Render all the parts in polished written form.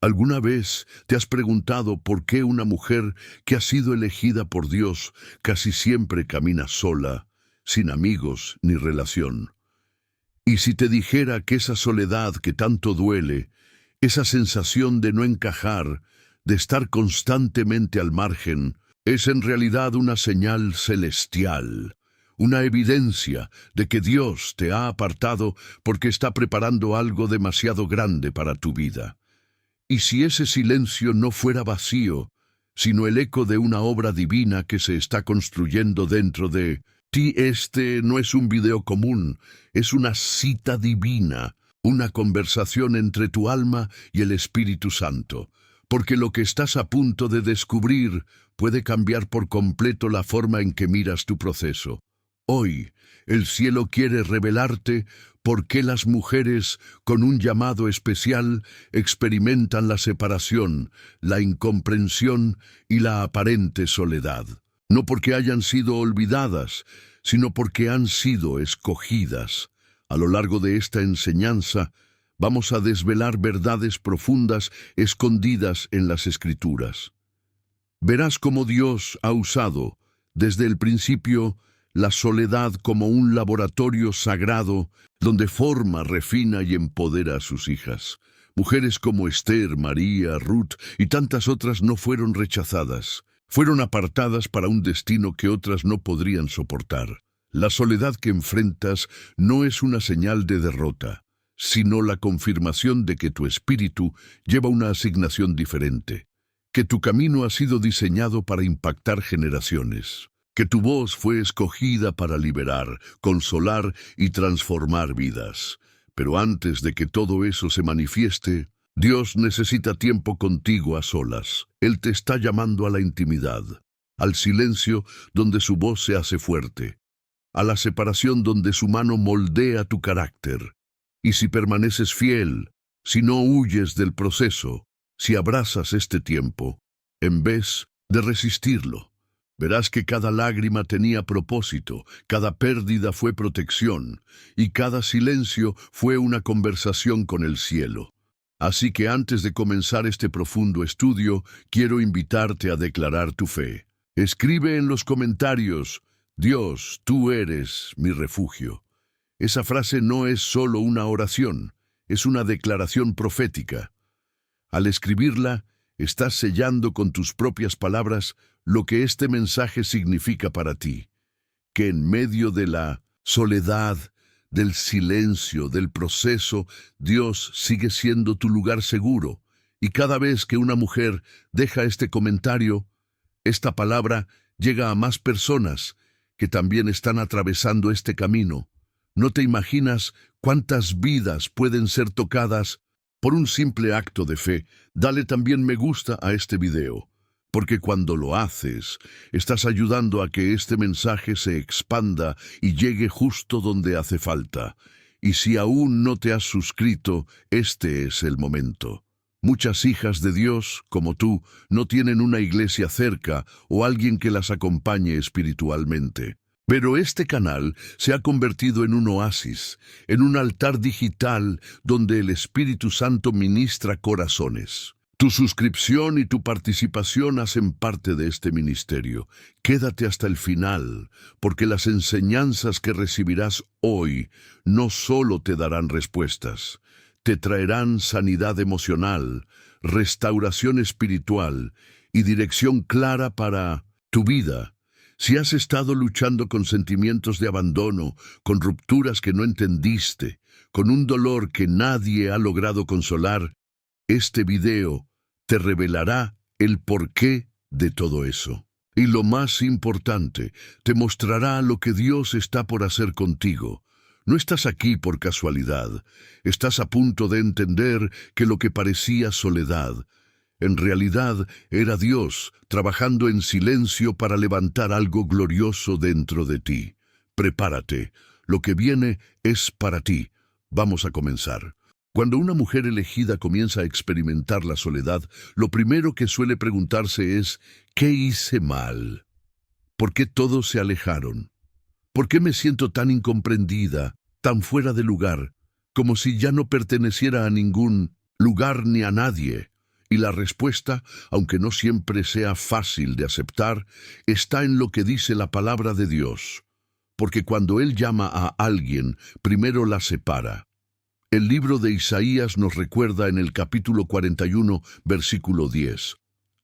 ¿Alguna vez te has preguntado por qué una mujer que ha sido elegida por Dios casi siempre camina sola, sin amigos ni relación? Y si te dijera que esa soledad que tanto duele, esa sensación de no encajar, de estar constantemente al margen, es en realidad una señal celestial, una evidencia de que Dios te ha apartado porque está preparando algo demasiado grande para tu vida. Y si ese silencio no fuera vacío, sino el eco de una obra divina que se está construyendo dentro de ti, este no es un video común, es una cita divina, una conversación entre tu alma y el Espíritu Santo, porque lo que estás a punto de descubrir puede cambiar por completo la forma en que miras tu proceso. Hoy, el cielo quiere revelarte por qué las mujeres con un llamado especial experimentan la separación, la incomprensión y la aparente soledad. No porque hayan sido olvidadas, sino porque han sido escogidas. A lo largo de esta enseñanza, vamos a desvelar verdades profundas escondidas en las Escrituras. Verás cómo Dios ha usado, desde el principio, la soledad como un laboratorio sagrado donde forma, refina y empodera a sus hijas. Mujeres como Esther, María, Ruth y tantas otras no fueron rechazadas. Fueron apartadas para un destino que otras no podrían soportar. La soledad que enfrentas no es una señal de derrota, sino la confirmación de que tu espíritu lleva una asignación diferente, que tu camino ha sido diseñado para impactar generaciones, que tu voz fue escogida para liberar, consolar y transformar vidas. Pero antes de que todo eso se manifieste, Dios necesita tiempo contigo a solas. Él te está llamando a la intimidad, al silencio donde su voz se hace fuerte, a la separación donde su mano moldea tu carácter. Y si permaneces fiel, si no huyes del proceso, si abrazas este tiempo, en vez de resistirlo, verás que cada lágrima tenía propósito, cada pérdida fue protección, y cada silencio fue una conversación con el cielo. Así que antes de comenzar este profundo estudio, quiero invitarte a declarar tu fe. Escribe en los comentarios: Dios, tú eres mi refugio. Esa frase no es solo una oración, es una declaración profética. Al escribirla, estás sellando con tus propias palabras lo que este mensaje significa para ti, que en medio de la soledad, del silencio, del proceso, Dios sigue siendo tu lugar seguro. Y cada vez que una mujer deja este comentario, esta palabra llega a más personas que también están atravesando este camino. No te imaginas cuántas vidas pueden ser tocadas por un simple acto de fe. Dale también me gusta a este video, porque cuando lo haces, estás ayudando a que este mensaje se expanda y llegue justo donde hace falta. Y si aún no te has suscrito, este es el momento. Muchas hijas de Dios, como tú, no tienen una iglesia cerca o alguien que las acompañe espiritualmente. Pero este canal se ha convertido en un oasis, en un altar digital donde el Espíritu Santo ministra corazones. Tu suscripción y tu participación hacen parte de este ministerio. Quédate hasta el final, porque las enseñanzas que recibirás hoy no solo te darán respuestas, te traerán sanidad emocional, restauración espiritual y dirección clara para tu vida. Si has estado luchando con sentimientos de abandono, con rupturas que no entendiste, con un dolor que nadie ha logrado consolar, este video te revelará el porqué de todo eso. Y lo más importante, te mostrará lo que Dios está por hacer contigo. No estás aquí por casualidad. Estás a punto de entender que lo que parecía soledad, en realidad era Dios trabajando en silencio para levantar algo glorioso dentro de ti. Prepárate, lo que viene es para ti. Vamos a comenzar. Cuando una mujer elegida comienza a experimentar la soledad, lo primero que suele preguntarse es: ¿qué hice mal? ¿Por qué todos se alejaron? ¿Por qué me siento tan incomprendida, tan fuera de lugar, como si ya no perteneciera a ningún lugar ni a nadie? Y la respuesta, aunque no siempre sea fácil de aceptar, está en lo que dice la palabra de Dios. Porque cuando Él llama a alguien, primero la separa. El libro de Isaías nos recuerda en el capítulo 41, versículo 10.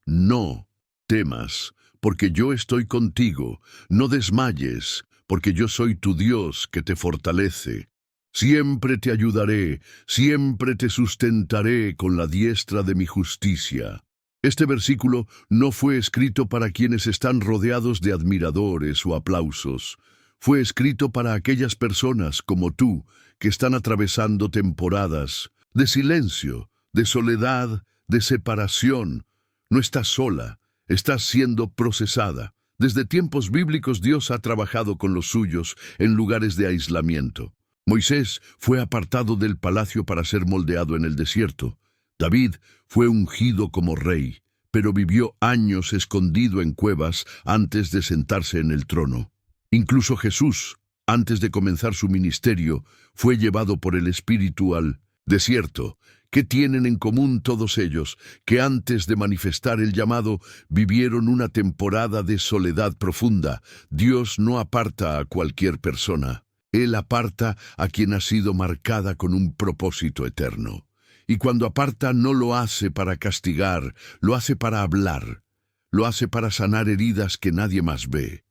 No temas, porque yo estoy contigo. No desmayes, porque yo soy tu Dios que te fortalece. Siempre te ayudaré, siempre te sustentaré con la diestra de mi justicia. Este versículo no fue escrito para quienes están rodeados de admiradores o aplausos. Fue escrito para aquellas personas como tú que están atravesando temporadas de silencio, de soledad, de separación. No estás sola, estás siendo procesada. Desde tiempos bíblicos Dios ha trabajado con los suyos en lugares de aislamiento. Moisés fue apartado del palacio para ser moldeado en el desierto. David fue ungido como rey, pero vivió años escondido en cuevas antes de sentarse en el trono. Incluso Jesús, antes de comenzar su ministerio, fue llevado por el Espíritu al desierto. ¿Qué tienen en común todos ellos? Que antes de manifestar el llamado, vivieron una temporada de soledad profunda. Dios no aparta a cualquier persona. Él aparta a quien ha sido marcada con un propósito eterno. Y cuando aparta no lo hace para castigar, lo hace para hablar. Lo hace para sanar heridas que nadie más ve.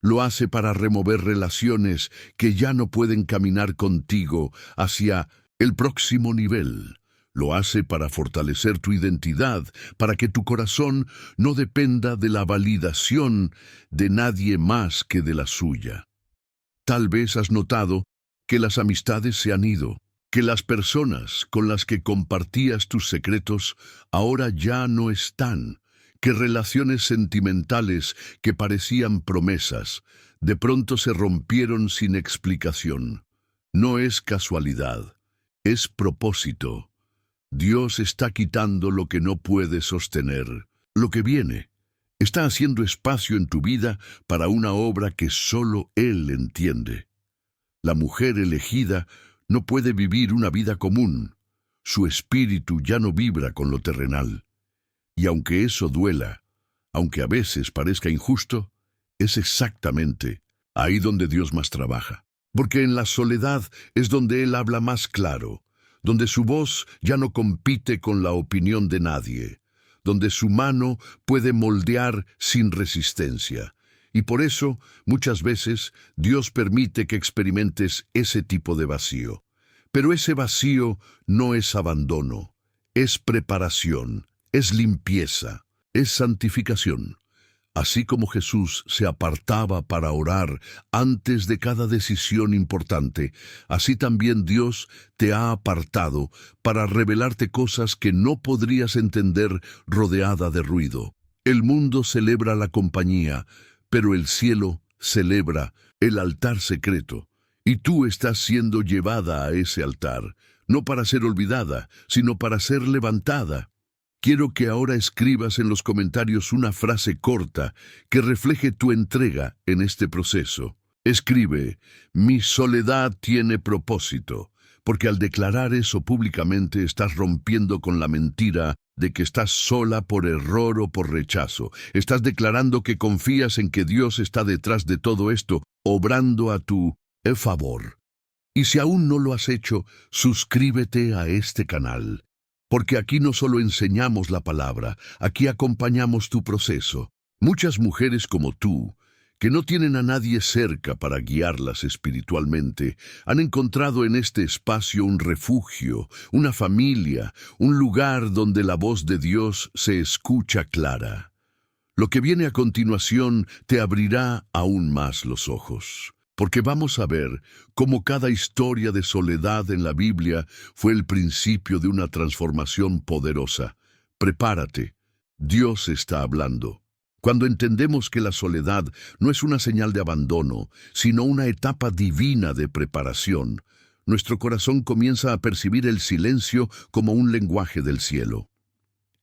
Lo hace para remover relaciones que ya no pueden caminar contigo hacia el próximo nivel. Lo hace para fortalecer tu identidad, para que tu corazón no dependa de la validación de nadie más que de la suya. Tal vez has notado que las amistades se han ido, que las personas con las que compartías tus secretos ahora ya no están, que relaciones sentimentales que parecían promesas, de pronto se rompieron sin explicación. No es casualidad, es propósito. Dios está quitando lo que no puede sostener, lo que viene. Está haciendo espacio en tu vida para una obra que solo Él entiende. La mujer elegida no puede vivir una vida común. Su espíritu ya no vibra con lo terrenal. Y aunque eso duela, aunque a veces parezca injusto, es exactamente ahí donde Dios más trabaja. Porque en la soledad es donde Él habla más claro, donde su voz ya no compite con la opinión de nadie, donde su mano puede moldear sin resistencia. Y por eso, muchas veces, Dios permite que experimentes ese tipo de vacío. Pero ese vacío no es abandono, es preparación, es limpieza, es santificación. Así como Jesús se apartaba para orar antes de cada decisión importante, así también Dios te ha apartado para revelarte cosas que no podrías entender rodeada de ruido. El mundo celebra la compañía, pero el cielo celebra el altar secreto. Y tú estás siendo llevada a ese altar, no para ser olvidada, sino para ser levantada. Quiero que ahora escribas en los comentarios una frase corta que refleje tu entrega en este proceso. Escribe: mi soledad tiene propósito, porque al declarar eso públicamente estás rompiendo con la mentira de que estás sola por error o por rechazo. Estás declarando que confías en que Dios está detrás de todo esto, obrando a tu favor. Y si aún no lo has hecho, suscríbete a este canal. Porque aquí no solo enseñamos la palabra, aquí acompañamos tu proceso. Muchas mujeres como tú, que no tienen a nadie cerca para guiarlas espiritualmente, han encontrado en este espacio un refugio, una familia, un lugar donde la voz de Dios se escucha clara. Lo que viene a continuación te abrirá aún más los ojos. Porque vamos a ver cómo cada historia de soledad en la Biblia fue el principio de una transformación poderosa. Prepárate, Dios está hablando. Cuando entendemos que la soledad no es una señal de abandono, sino una etapa divina de preparación, nuestro corazón comienza a percibir el silencio como un lenguaje del cielo.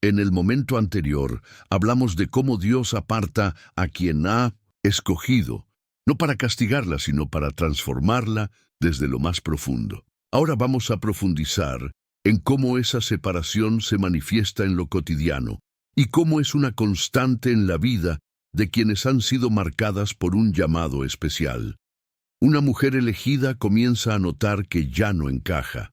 En el momento anterior, hablamos de cómo Dios aparta a quien ha escogido, no para castigarla, sino para transformarla desde lo más profundo. Ahora vamos a profundizar en cómo esa separación se manifiesta en lo cotidiano y cómo es una constante en la vida de quienes han sido marcadas por un llamado especial. Una mujer elegida comienza a notar que ya no encaja.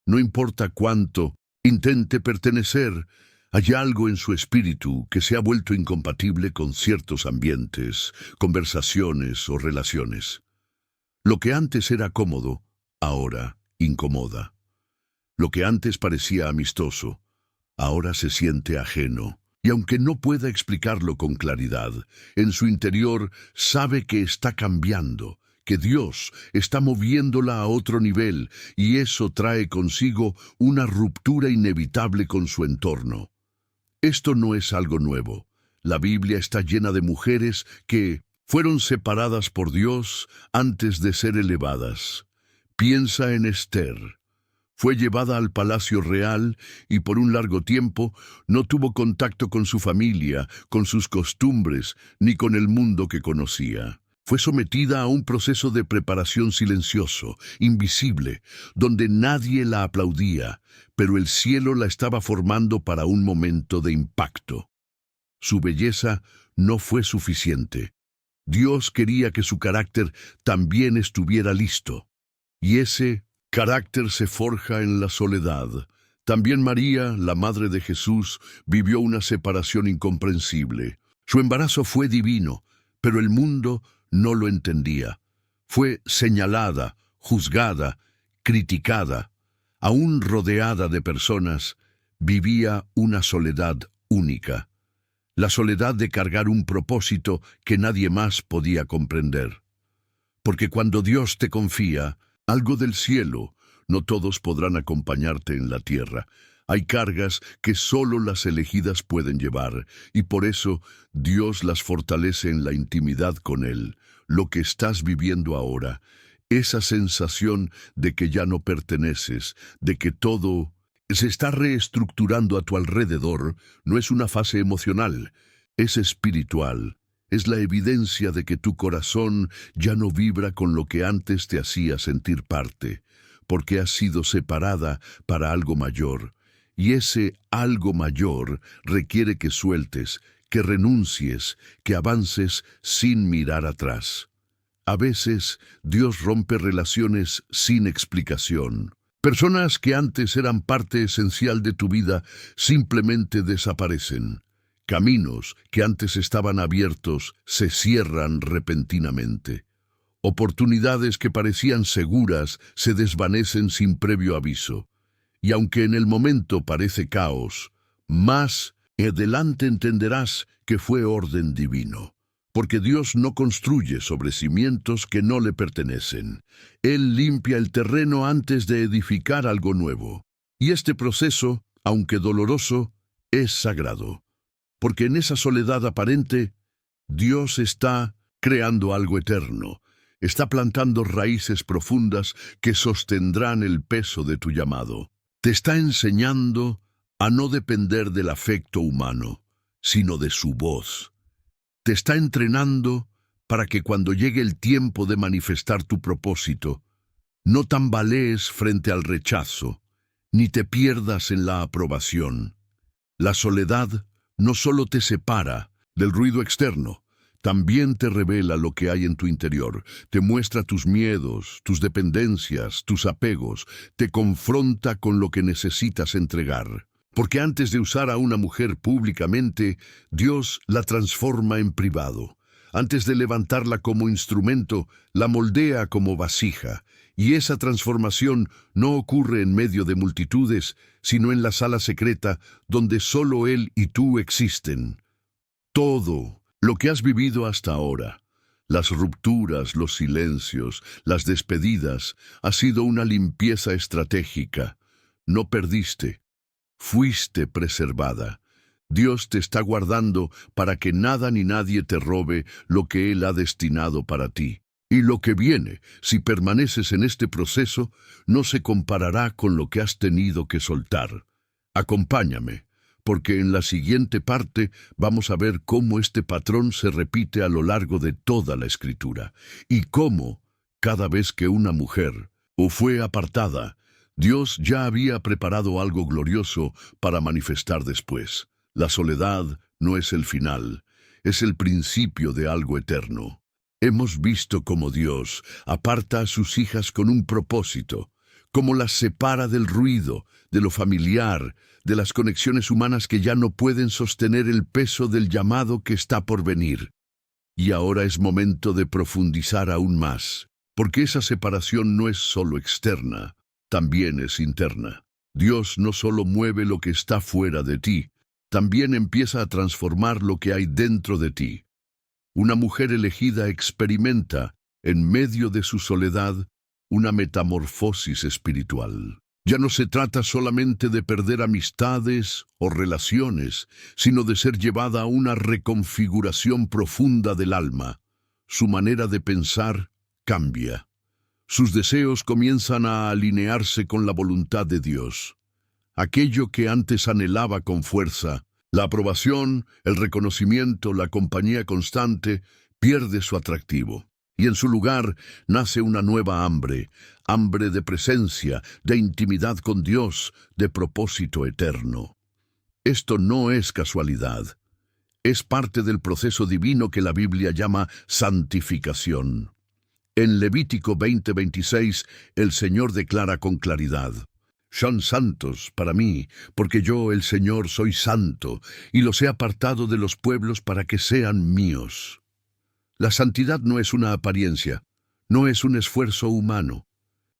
No importa cuánto intente pertenecer, hay algo en su espíritu que se ha vuelto incompatible con ciertos ambientes, conversaciones o relaciones. Lo que antes era cómodo, ahora incomoda. Lo que antes parecía amistoso, ahora se siente ajeno. Y aunque no pueda explicarlo con claridad, en su interior sabe que está cambiando, que Dios está moviéndola a otro nivel, y eso trae consigo una ruptura inevitable con su entorno. Esto no es algo nuevo. La Biblia está llena de mujeres que fueron separadas por Dios antes de ser elevadas. Piensa en Esther. Fue llevada al palacio real y por un largo tiempo no tuvo contacto con su familia, con sus costumbres, ni con el mundo que conocía. Fue sometida a un proceso de preparación silencioso, invisible, donde nadie la aplaudía, pero el cielo la estaba formando para un momento de impacto. Su belleza no fue suficiente. Dios quería que su carácter también estuviera listo. Y ese carácter se forja en la soledad. También María, la madre de Jesús, vivió una separación incomprensible. Su embarazo fue divino, pero el mundo no lo entendía. Fue señalada, juzgada, criticada. Aún rodeada de personas, vivía una soledad única. La soledad de cargar un propósito que nadie más podía comprender. Porque cuando Dios te confía algo del cielo, no todos podrán acompañarte en la tierra. Hay cargas que solo las elegidas pueden llevar, y por eso Dios las fortalece en la intimidad con Él. Lo que estás viviendo ahora, esa sensación de que ya no perteneces, de que todo se está reestructurando a tu alrededor, no es una fase emocional, es espiritual. Es la evidencia de que tu corazón ya no vibra con lo que antes te hacía sentir parte, porque has sido separada para algo mayor. Y ese algo mayor requiere que sueltes, que renuncies, que avances sin mirar atrás. A veces, Dios rompe relaciones sin explicación. Personas que antes eran parte esencial de tu vida simplemente desaparecen. Caminos que antes estaban abiertos se cierran repentinamente. Oportunidades que parecían seguras se desvanecen sin previo aviso. Y aunque en el momento parece caos, más adelante entenderás que fue orden divino. Porque Dios no construye sobre cimientos que no le pertenecen. Él limpia el terreno antes de edificar algo nuevo. Y este proceso, aunque doloroso, es sagrado. Porque en esa soledad aparente, Dios está creando algo eterno. Está plantando raíces profundas que sostendrán el peso de tu llamado. Te está enseñando a no depender del afecto humano, sino de su voz. Te está entrenando para que cuando llegue el tiempo de manifestar tu propósito, no tambalees frente al rechazo, ni te pierdas en la aprobación. La soledad no solo te separa del ruido externo, también te revela lo que hay en tu interior, te muestra tus miedos, tus dependencias, tus apegos, te confronta con lo que necesitas entregar. Porque antes de usar a una mujer públicamente, Dios la transforma en privado. Antes de levantarla como instrumento, la moldea como vasija. Y esa transformación no ocurre en medio de multitudes, sino en la sala secreta, donde solo Él y tú existen. Todo lo que has vivido hasta ahora, las rupturas, los silencios, las despedidas, ha sido una limpieza estratégica. No perdiste. Fuiste preservada. Dios te está guardando para que nada ni nadie te robe lo que Él ha destinado para ti. Y lo que viene, si permaneces en este proceso, no se comparará con lo que has tenido que soltar. Acompáñame, porque en la siguiente parte vamos a ver cómo este patrón se repite a lo largo de toda la Escritura, y cómo, cada vez que una mujer o fue apartada, Dios ya había preparado algo glorioso para manifestar después. La soledad no es el final, es el principio de algo eterno. Hemos visto cómo Dios aparta a sus hijas con un propósito, cómo las separa del ruido, de lo familiar, de las conexiones humanas que ya no pueden sostener el peso del llamado que está por venir. Y ahora es momento de profundizar aún más, porque esa separación no es solo externa, también es interna. Dios no solo mueve lo que está fuera de ti, también empieza a transformar lo que hay dentro de ti. Una mujer elegida experimenta, en medio de su soledad, una metamorfosis espiritual. Ya no se trata solamente de perder amistades o relaciones, sino de ser llevada a una reconfiguración profunda del alma. Su manera de pensar cambia. Sus deseos comienzan a alinearse con la voluntad de Dios. Aquello que antes anhelaba con fuerza, la aprobación, el reconocimiento, la compañía constante, pierde su atractivo. Y en su lugar nace una nueva hambre, hambre de presencia, de intimidad con Dios, de propósito eterno. Esto no es casualidad. Es parte del proceso divino que la Biblia llama santificación. En Levítico 20:26, el Señor declara con claridad: «Son santos para mí, porque yo, el Señor, soy santo, y los he apartado de los pueblos para que sean míos». La santidad no es una apariencia, no es un esfuerzo humano.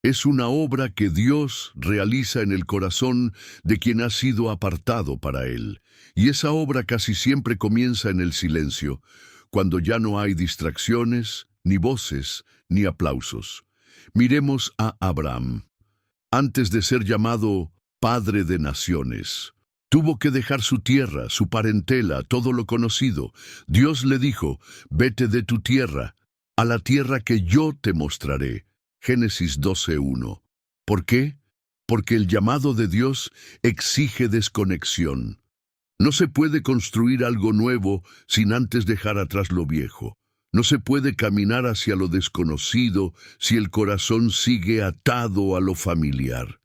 Es una obra que Dios realiza en el corazón de quien ha sido apartado para Él. Y esa obra casi siempre comienza en el silencio, cuando ya no hay distracciones, ni voces, ni aplausos. Miremos a Abraham. Antes de ser llamado Padre de Naciones, tuvo que dejar su tierra, su parentela, todo lo conocido. Dios le dijo: «Vete de tu tierra, a la tierra que yo te mostraré». Génesis 12:1. ¿Por qué? Porque el llamado de Dios exige desconexión. No se puede construir algo nuevo sin antes dejar atrás lo viejo. No se puede caminar hacia lo desconocido si el corazón sigue atado a lo familiar.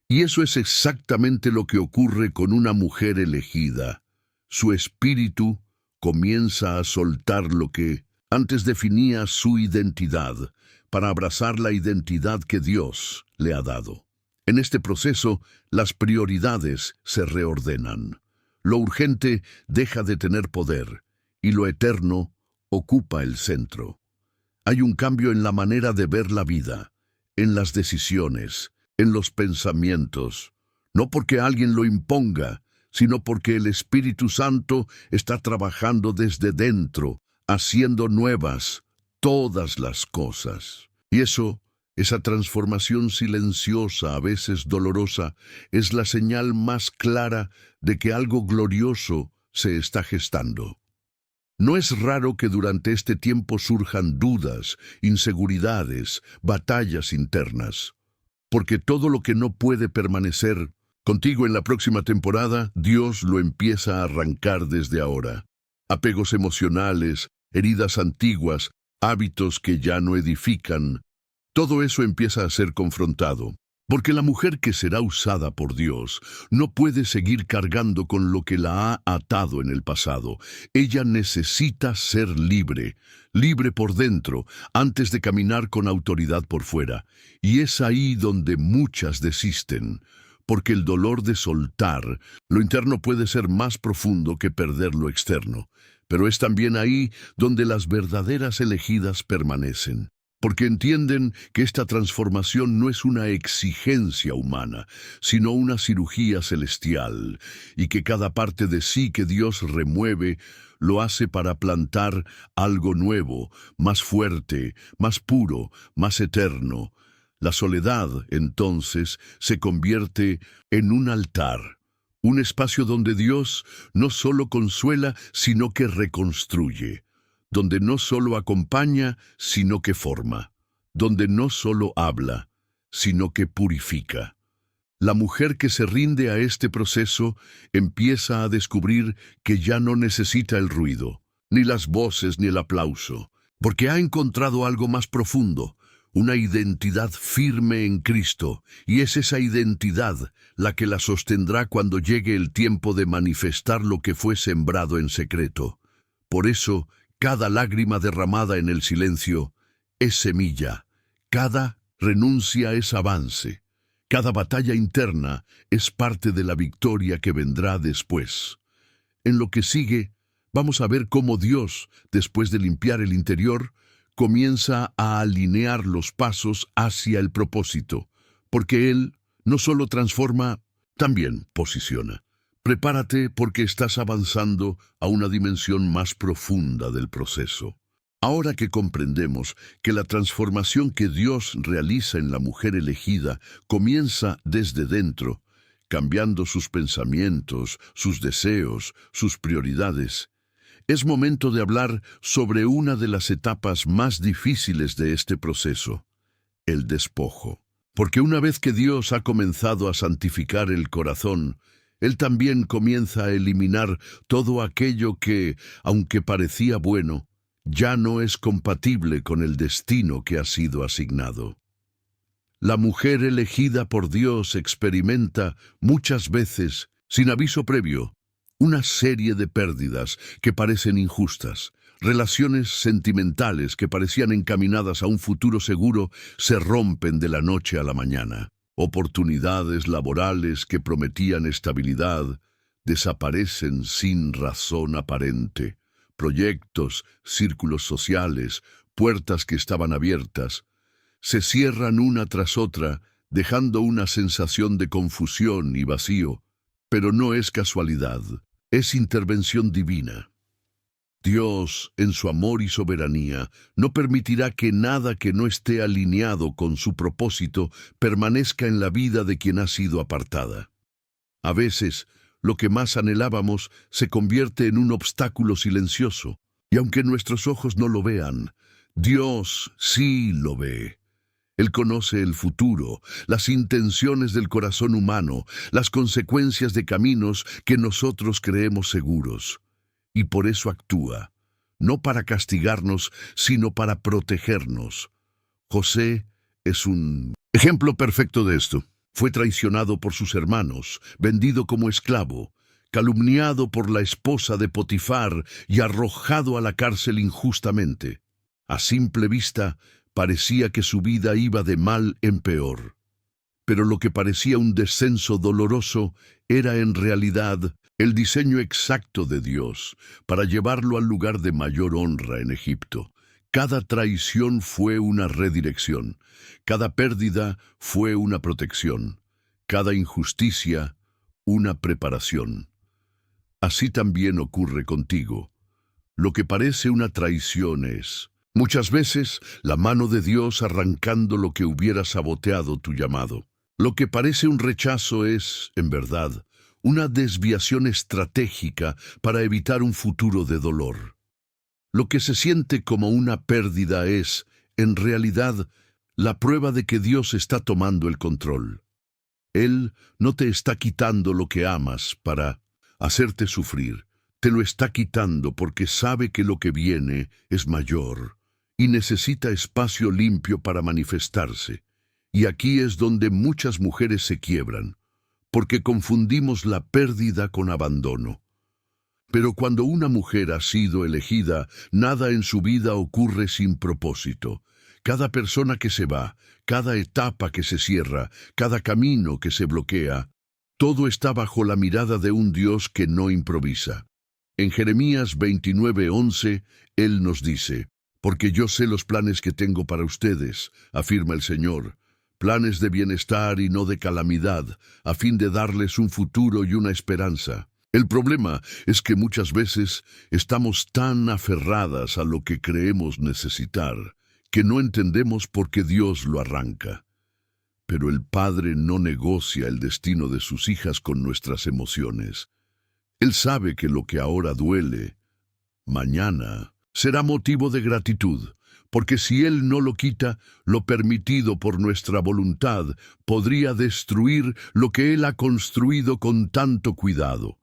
Y eso es exactamente lo que ocurre con una mujer elegida. Su espíritu comienza a soltar lo que antes definía su identidad, para abrazar la identidad que Dios le ha dado. En este proceso, las prioridades se reordenan. Lo urgente deja de tener poder, y lo eterno ocupa el centro. Hay un cambio en la manera de ver la vida, en las decisiones, en los pensamientos, no porque alguien lo imponga, sino porque el Espíritu Santo está trabajando desde dentro, haciendo nuevas todas las cosas. Y esa transformación silenciosa, a veces dolorosa, es la señal más clara de que algo glorioso se está gestando. No es raro que durante este tiempo surjan dudas, inseguridades, batallas internas. Porque todo lo que no puede permanecer contigo en la próxima temporada, Dios lo empieza a arrancar desde ahora. Apegos emocionales, heridas antiguas, hábitos que ya no edifican, todo eso empieza a ser confrontado. Porque la mujer que será usada por Dios no puede seguir cargando con lo que la ha atado en el pasado. Ella necesita ser libre, libre por dentro, antes de caminar con autoridad por fuera. Y es ahí donde muchas desisten, porque el dolor de soltar lo interno puede ser más profundo que perder lo externo. Pero es también ahí donde las verdaderas elegidas permanecen. Porque entienden que esta transformación no es una exigencia humana, sino una cirugía celestial, y que cada parte de sí que Dios remueve lo hace para plantar algo nuevo, más fuerte, más puro, más eterno. La soledad, entonces, se convierte en un altar, un espacio donde Dios no solo consuela, sino que reconstruye. Donde no solo acompaña, sino que forma, donde no solo habla, sino que purifica. La mujer que se rinde a este proceso empieza a descubrir que ya no necesita el ruido, ni las voces ni el aplauso, porque ha encontrado algo más profundo, una identidad firme en Cristo, y es esa identidad la que la sostendrá cuando llegue el tiempo de manifestar lo que fue sembrado en secreto. Por eso, cada lágrima derramada en el silencio es semilla, cada renuncia es avance, cada batalla interna es parte de la victoria que vendrá después. En lo que sigue, vamos a ver cómo Dios, después de limpiar el interior, comienza a alinear los pasos hacia el propósito, porque Él no solo transforma, también posiciona. Prepárate porque estás avanzando a una dimensión más profunda del proceso. Ahora que comprendemos que la transformación que Dios realiza en la mujer elegida comienza desde dentro, cambiando sus pensamientos, sus deseos, sus prioridades, es momento de hablar sobre una de las etapas más difíciles de este proceso, el despojo. Porque una vez que Dios ha comenzado a santificar el corazón, Él también comienza a eliminar todo aquello que, aunque parecía bueno, ya no es compatible con el destino que ha sido asignado. La mujer elegida por Dios experimenta muchas veces, sin aviso previo, una serie de pérdidas que parecen injustas. Relaciones sentimentales que parecían encaminadas a un futuro seguro se rompen de la noche a la mañana. Oportunidades laborales que prometían estabilidad desaparecen sin razón aparente. Proyectos, círculos sociales, puertas que estaban abiertas, se cierran una tras otra, dejando una sensación de confusión y vacío. Pero no es casualidad, es intervención divina. Dios, en su amor y soberanía, no permitirá que nada que no esté alineado con su propósito permanezca en la vida de quien ha sido apartada. A veces, lo que más anhelábamos se convierte en un obstáculo silencioso, y aunque nuestros ojos no lo vean, Dios sí lo ve. Él conoce el futuro, las intenciones del corazón humano, las consecuencias de caminos que nosotros creemos seguros. Y por eso actúa, no para castigarnos, sino para protegernos. José es un ejemplo perfecto de esto. Fue traicionado por sus hermanos, vendido como esclavo, calumniado por la esposa de Potifar y arrojado a la cárcel injustamente. A simple vista, parecía que su vida iba de mal en peor. Pero lo que parecía un descenso doloroso era en realidad el diseño exacto de Dios para llevarlo al lugar de mayor honra en Egipto. Cada traición fue una redirección, cada pérdida fue una protección, cada injusticia una preparación. Así también ocurre contigo. Lo que parece una traición es, muchas veces, la mano de Dios arrancando lo que hubiera saboteado tu llamado. Lo que parece un rechazo es, en verdad, una desviación estratégica para evitar un futuro de dolor. Lo que se siente como una pérdida es, en realidad, la prueba de que Dios está tomando el control. Él no te está quitando lo que amas para hacerte sufrir. Te lo está quitando porque sabe que lo que viene es mayor y necesita espacio limpio para manifestarse. Y aquí es donde muchas mujeres se quiebran, porque confundimos la pérdida con abandono. Pero cuando una mujer ha sido elegida, nada en su vida ocurre sin propósito. Cada persona que se va, cada etapa que se cierra, cada camino que se bloquea, todo está bajo la mirada de un Dios que no improvisa. En Jeremías 29:11, Él nos dice, «Porque yo sé los planes que tengo para ustedes», afirma el Señor, «planes de bienestar y no de calamidad, a fin de darles un futuro y una esperanza». El problema es que muchas veces estamos tan aferradas a lo que creemos necesitar, que no entendemos por qué Dios lo arranca. Pero el Padre no negocia el destino de sus hijas con nuestras emociones. Él sabe que lo que ahora duele, mañana será motivo de gratitud, porque si Él no lo quita, lo permitido por nuestra voluntad podría destruir lo que Él ha construido con tanto cuidado.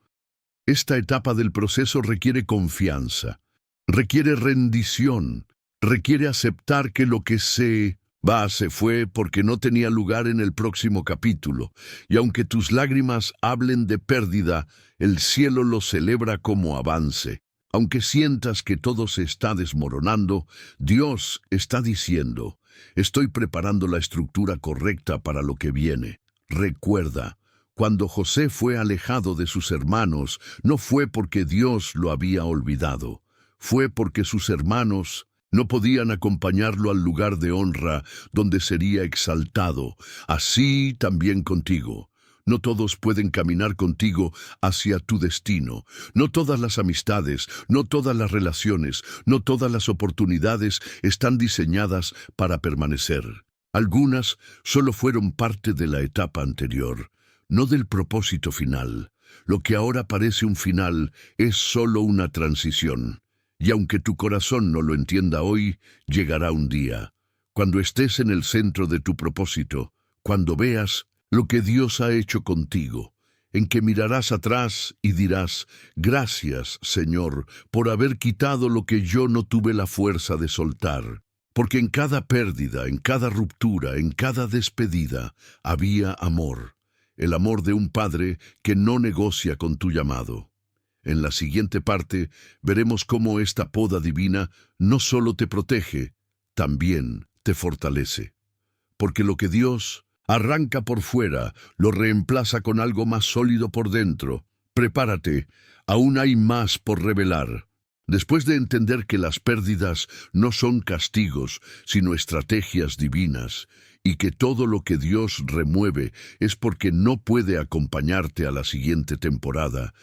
Esta etapa del proceso requiere confianza, requiere rendición, requiere aceptar que lo que se Se fue porque no tenía lugar en el próximo capítulo, y aunque tus lágrimas hablen de pérdida, el cielo lo celebra como avance. Aunque sientas que todo se está desmoronando, Dios está diciendo, estoy preparando la estructura correcta para lo que viene. Recuerda, cuando José fue alejado de sus hermanos, no fue porque Dios lo había olvidado, fue porque sus hermanos no podían acompañarlo al lugar de honra donde sería exaltado. Así también contigo. No todos pueden caminar contigo hacia tu destino. No todas las amistades, no todas las relaciones, no todas las oportunidades están diseñadas para permanecer. Algunas solo fueron parte de la etapa anterior, no del propósito final. Lo que ahora parece un final es solo una transición. Y aunque tu corazón no lo entienda hoy, llegará un día, cuando estés en el centro de tu propósito, cuando veas lo que Dios ha hecho contigo, en que mirarás atrás y dirás, gracias, Señor, por haber quitado lo que yo no tuve la fuerza de soltar. Porque en cada pérdida, en cada ruptura, en cada despedida, había amor, el amor de un padre que no negocia con tu llamado. En la siguiente parte veremos cómo esta poda divina no solo te protege, también te fortalece. Porque lo que Dios arranca por fuera, lo reemplaza con algo más sólido por dentro. Prepárate, aún hay más por revelar. Después de entender que las pérdidas no son castigos, sino estrategias divinas, y que todo lo que Dios remueve es porque no puede acompañarte a la siguiente temporada,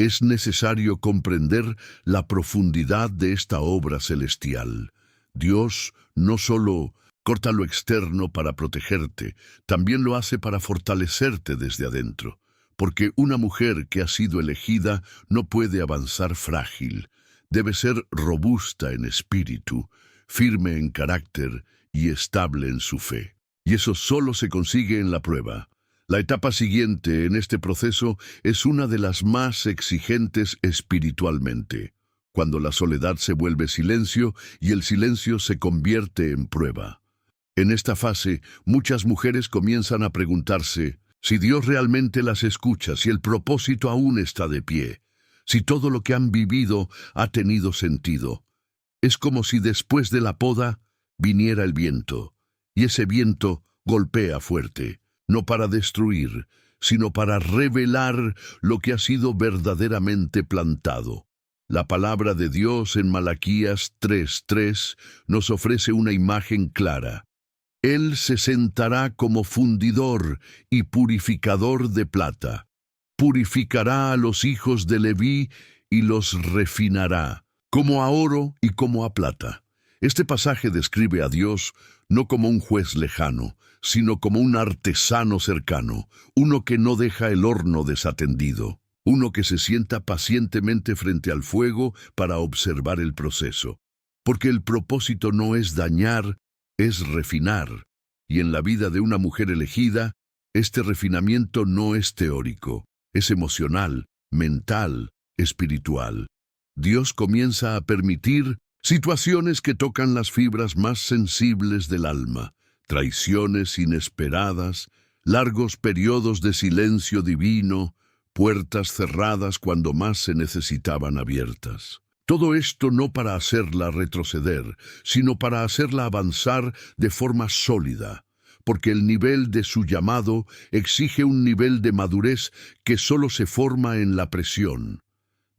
es necesario comprender la profundidad de esta obra celestial. Dios no solo corta lo externo para protegerte, también lo hace para fortalecerte desde adentro, porque una mujer que ha sido elegida no puede avanzar frágil, debe ser robusta en espíritu, firme en carácter y estable en su fe. Y eso solo se consigue en la prueba. La etapa siguiente en este proceso es una de las más exigentes espiritualmente, cuando la soledad se vuelve silencio y el silencio se convierte en prueba. En esta fase, muchas mujeres comienzan a preguntarse si Dios realmente las escucha, si el propósito aún está de pie, si todo lo que han vivido ha tenido sentido. Es como si después de la poda viniera el viento, y ese viento golpea fuerte. No para destruir, sino para revelar lo que ha sido verdaderamente plantado. La palabra de Dios en Malaquías 3:3 nos ofrece una imagen clara. Él se sentará como fundidor y purificador de plata. Purificará a los hijos de Leví y los refinará, como a oro y como a plata. Este pasaje describe a Dios no como un juez lejano, sino como un artesano cercano, uno que no deja el horno desatendido, uno que se sienta pacientemente frente al fuego para observar el proceso. Porque el propósito no es dañar, es refinar. Y en la vida de una mujer elegida, este refinamiento no es teórico, es emocional, mental, espiritual. Dios comienza a permitir situaciones que tocan las fibras más sensibles del alma, traiciones inesperadas, largos periodos de silencio divino, puertas cerradas cuando más se necesitaban abiertas. Todo esto no para hacerla retroceder, sino para hacerla avanzar de forma sólida, porque el nivel de su llamado exige un nivel de madurez que solo se forma en la presión.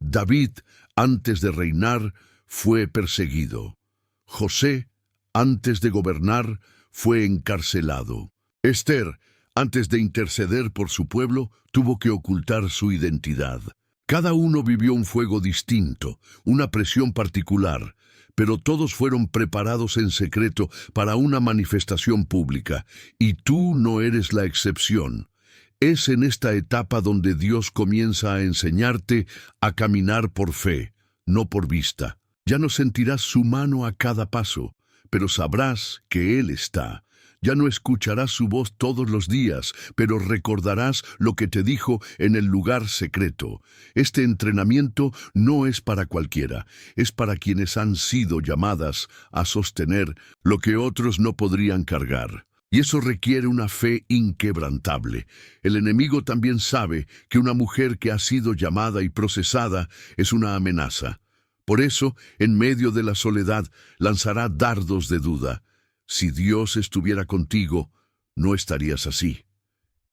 David, antes de reinar, fue perseguido. José, antes de gobernar, fue encarcelado. Esther, antes de interceder por su pueblo, tuvo que ocultar su identidad. Cada uno vivió un fuego distinto, una presión particular, pero todos fueron preparados en secreto para una manifestación pública, y tú no eres la excepción. Es en esta etapa donde Dios comienza a enseñarte a caminar por fe, no por vista. Ya no sentirás su mano a cada paso, pero sabrás que Él está. Ya no escucharás su voz todos los días, pero recordarás lo que te dijo en el lugar secreto. Este entrenamiento no es para cualquiera, es para quienes han sido llamadas a sostener lo que otros no podrían cargar. Y eso requiere una fe inquebrantable. El enemigo también sabe que una mujer que ha sido llamada y procesada es una amenaza. Por eso, en medio de la soledad, lanzará dardos de duda. Si Dios estuviera contigo, no estarías así.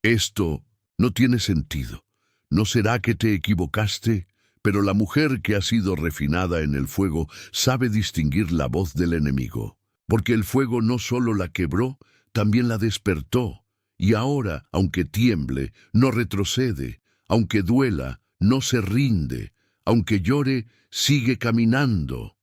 Esto no tiene sentido. ¿No será que te equivocaste? Pero la mujer que ha sido refinada en el fuego sabe distinguir la voz del enemigo. Porque el fuego no solo la quebró, también la despertó. Y ahora, aunque tiemble, no retrocede. Aunque duela, no se rinde. Aunque llore, sigue caminando.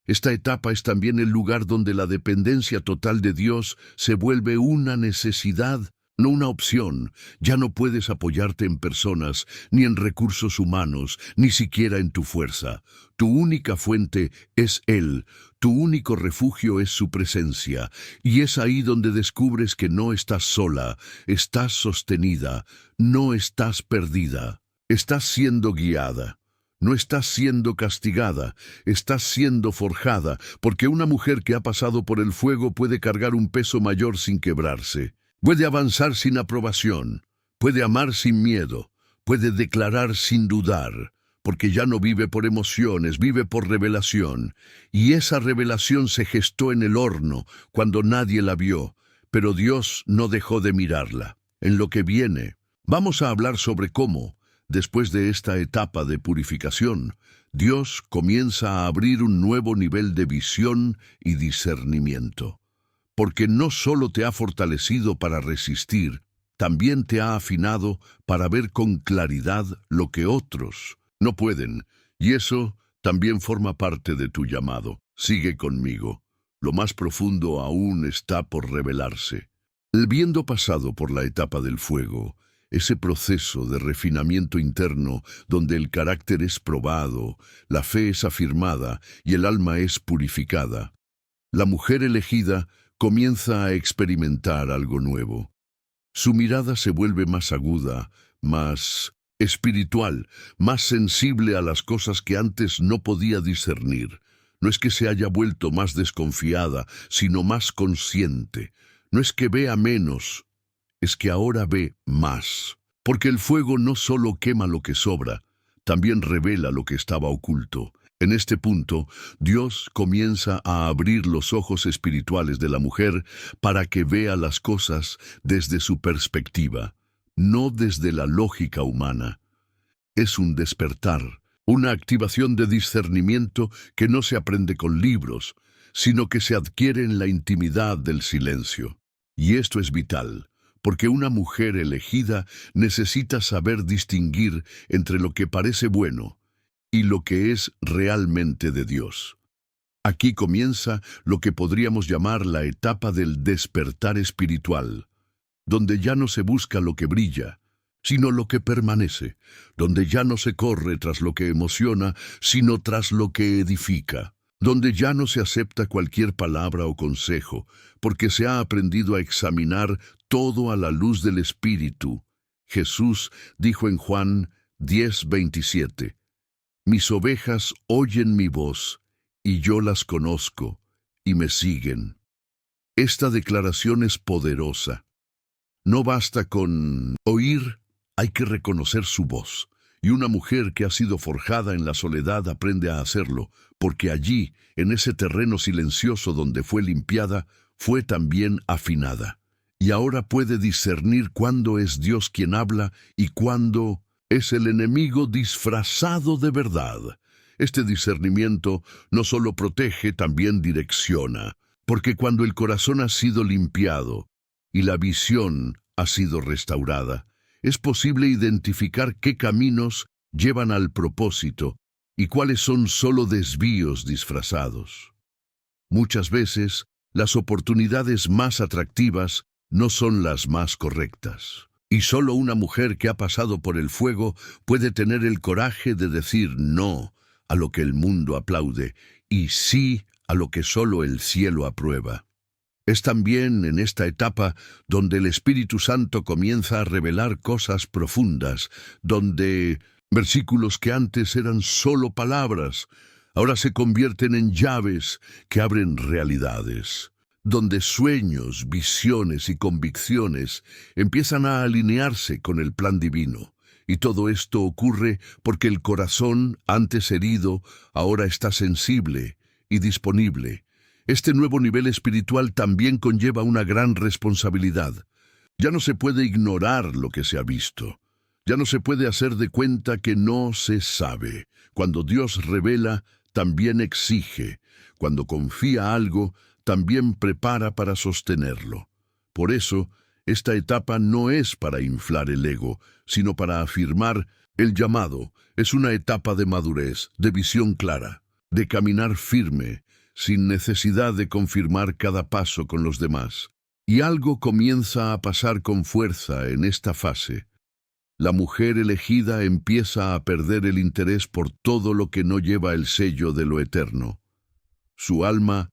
Esta etapa es también el lugar donde la dependencia total de Dios se vuelve una necesidad, no una opción. Ya no puedes apoyarte en personas, ni en recursos humanos, ni siquiera en tu fuerza. Tu única fuente es Él, tu único refugio es su presencia, y es ahí donde descubres que no estás sola, estás sostenida, no estás perdida, estás siendo guiada. No estás siendo castigada, estás siendo forjada, porque una mujer que ha pasado por el fuego puede cargar un peso mayor sin quebrarse. Puede avanzar sin aprobación, puede amar sin miedo, puede declarar sin dudar, porque ya no vive por emociones, vive por revelación. Y esa revelación se gestó en el horno, cuando nadie la vio, pero Dios no dejó de mirarla. En lo que viene, vamos a hablar sobre cómo, después de esta etapa de purificación, Dios comienza a abrir un nuevo nivel de visión y discernimiento. Porque no solo te ha fortalecido para resistir, también te ha afinado para ver con claridad lo que otros no pueden, y eso también forma parte de tu llamado. Sigue conmigo. Lo más profundo aún está por revelarse. Habiendo pasado por la etapa del fuego, ese proceso de refinamiento interno donde el carácter es probado, la fe es afirmada y el alma es purificada, la mujer elegida comienza a experimentar algo nuevo. Su mirada se vuelve más aguda, más espiritual, más sensible a las cosas que antes no podía discernir. No es que se haya vuelto más desconfiada, sino más consciente. No es que vea menos, es que ahora ve más. Porque el fuego no solo quema lo que sobra, también revela lo que estaba oculto. En este punto, Dios comienza a abrir los ojos espirituales de la mujer para que vea las cosas desde su perspectiva, no desde la lógica humana. Es un despertar, una activación de discernimiento que no se aprende con libros, sino que se adquiere en la intimidad del silencio. Y esto es vital, porque una mujer elegida necesita saber distinguir entre lo que parece bueno y lo que es realmente de Dios. Aquí comienza lo que podríamos llamar la etapa del despertar espiritual, donde ya no se busca lo que brilla, sino lo que permanece, donde ya no se corre tras lo que emociona, sino tras lo que edifica, donde ya no se acepta cualquier palabra o consejo, porque se ha aprendido a examinar todo a la luz del Espíritu. Jesús dijo en Juan 10:27, «Mis ovejas oyen mi voz, y yo las conozco, y me siguen». Esta declaración es poderosa. No basta con oír, hay que reconocer su voz. Y una mujer que ha sido forjada en la soledad aprende a hacerlo, porque allí, en ese terreno silencioso donde fue limpiada, fue también afinada. Y ahora puede discernir cuándo es Dios quien habla y cuándo es el enemigo disfrazado de verdad. Este discernimiento no solo protege, también direcciona, porque cuando el corazón ha sido limpiado y la visión ha sido restaurada, es posible identificar qué caminos llevan al propósito y cuáles son solo desvíos disfrazados. Muchas veces, las oportunidades más atractivas no son las más correctas. Y solo una mujer que ha pasado por el fuego puede tener el coraje de decir no a lo que el mundo aplaude y sí a lo que solo el cielo aprueba. Es también en esta etapa donde el Espíritu Santo comienza a revelar cosas profundas, donde versículos que antes eran solo palabras, ahora se convierten en llaves que abren realidades, donde sueños, visiones y convicciones empiezan a alinearse con el plan divino. Y todo esto ocurre porque el corazón, antes herido, ahora está sensible y disponible. Este nuevo nivel espiritual también conlleva una gran responsabilidad. Ya no se puede ignorar lo que se ha visto. Ya no se puede hacer de cuenta que no se sabe. Cuando Dios revela, también exige. Cuando confía algo, también prepara para sostenerlo. Por eso, esta etapa no es para inflar el ego, sino para afirmar el llamado. Es una etapa de madurez, de visión clara, de caminar firme, sin necesidad de confirmar cada paso con los demás. Y algo comienza a pasar con fuerza en esta fase. La mujer elegida empieza a perder el interés por todo lo que no lleva el sello de lo eterno. Su alma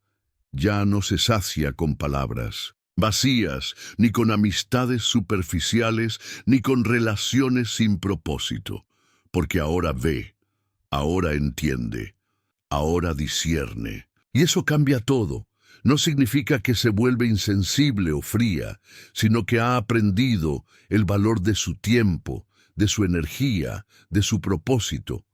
ya no se sacia con palabras vacías, ni con amistades superficiales, ni con relaciones sin propósito, porque ahora ve, ahora entiende, ahora discierne. Y eso cambia todo. No significa que se vuelve insensible o fría, sino que ha aprendido el valor de su tiempo, de su energía, de su propósito.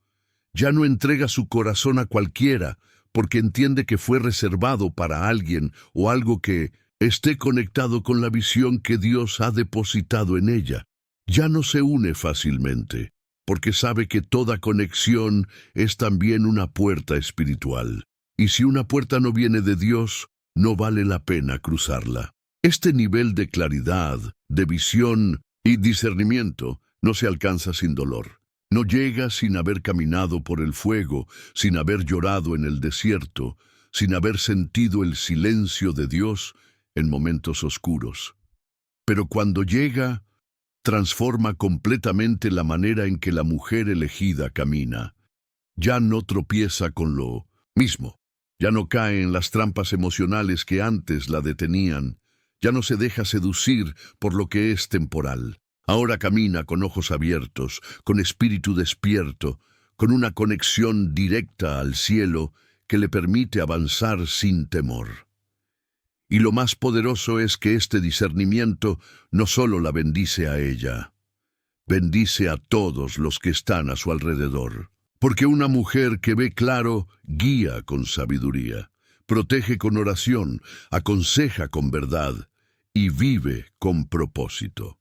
Ya no entrega su corazón a cualquiera, porque entiende que fue reservado para alguien o algo que esté conectado con la visión que Dios ha depositado en ella. Ya no se une fácilmente, porque sabe que toda conexión es también una puerta espiritual. Y si una puerta no viene de Dios, no vale la pena cruzarla. Este nivel de claridad, de visión y discernimiento no se alcanza sin dolor. No llega sin haber caminado por el fuego, sin haber llorado en el desierto, sin haber sentido el silencio de Dios en momentos oscuros. Pero cuando llega, transforma completamente la manera en que la mujer elegida camina. Ya no tropieza con lo mismo. Ya no cae en las trampas emocionales que antes la detenían. Ya no se deja seducir por lo que es temporal. Ahora camina con ojos abiertos, con espíritu despierto, con una conexión directa al cielo que le permite avanzar sin temor. Y lo más poderoso es que este discernimiento no solo la bendice a ella, bendice a todos los que están a su alrededor. Porque una mujer que ve claro, guía con sabiduría, protege con oración, aconseja con verdad y vive con propósito.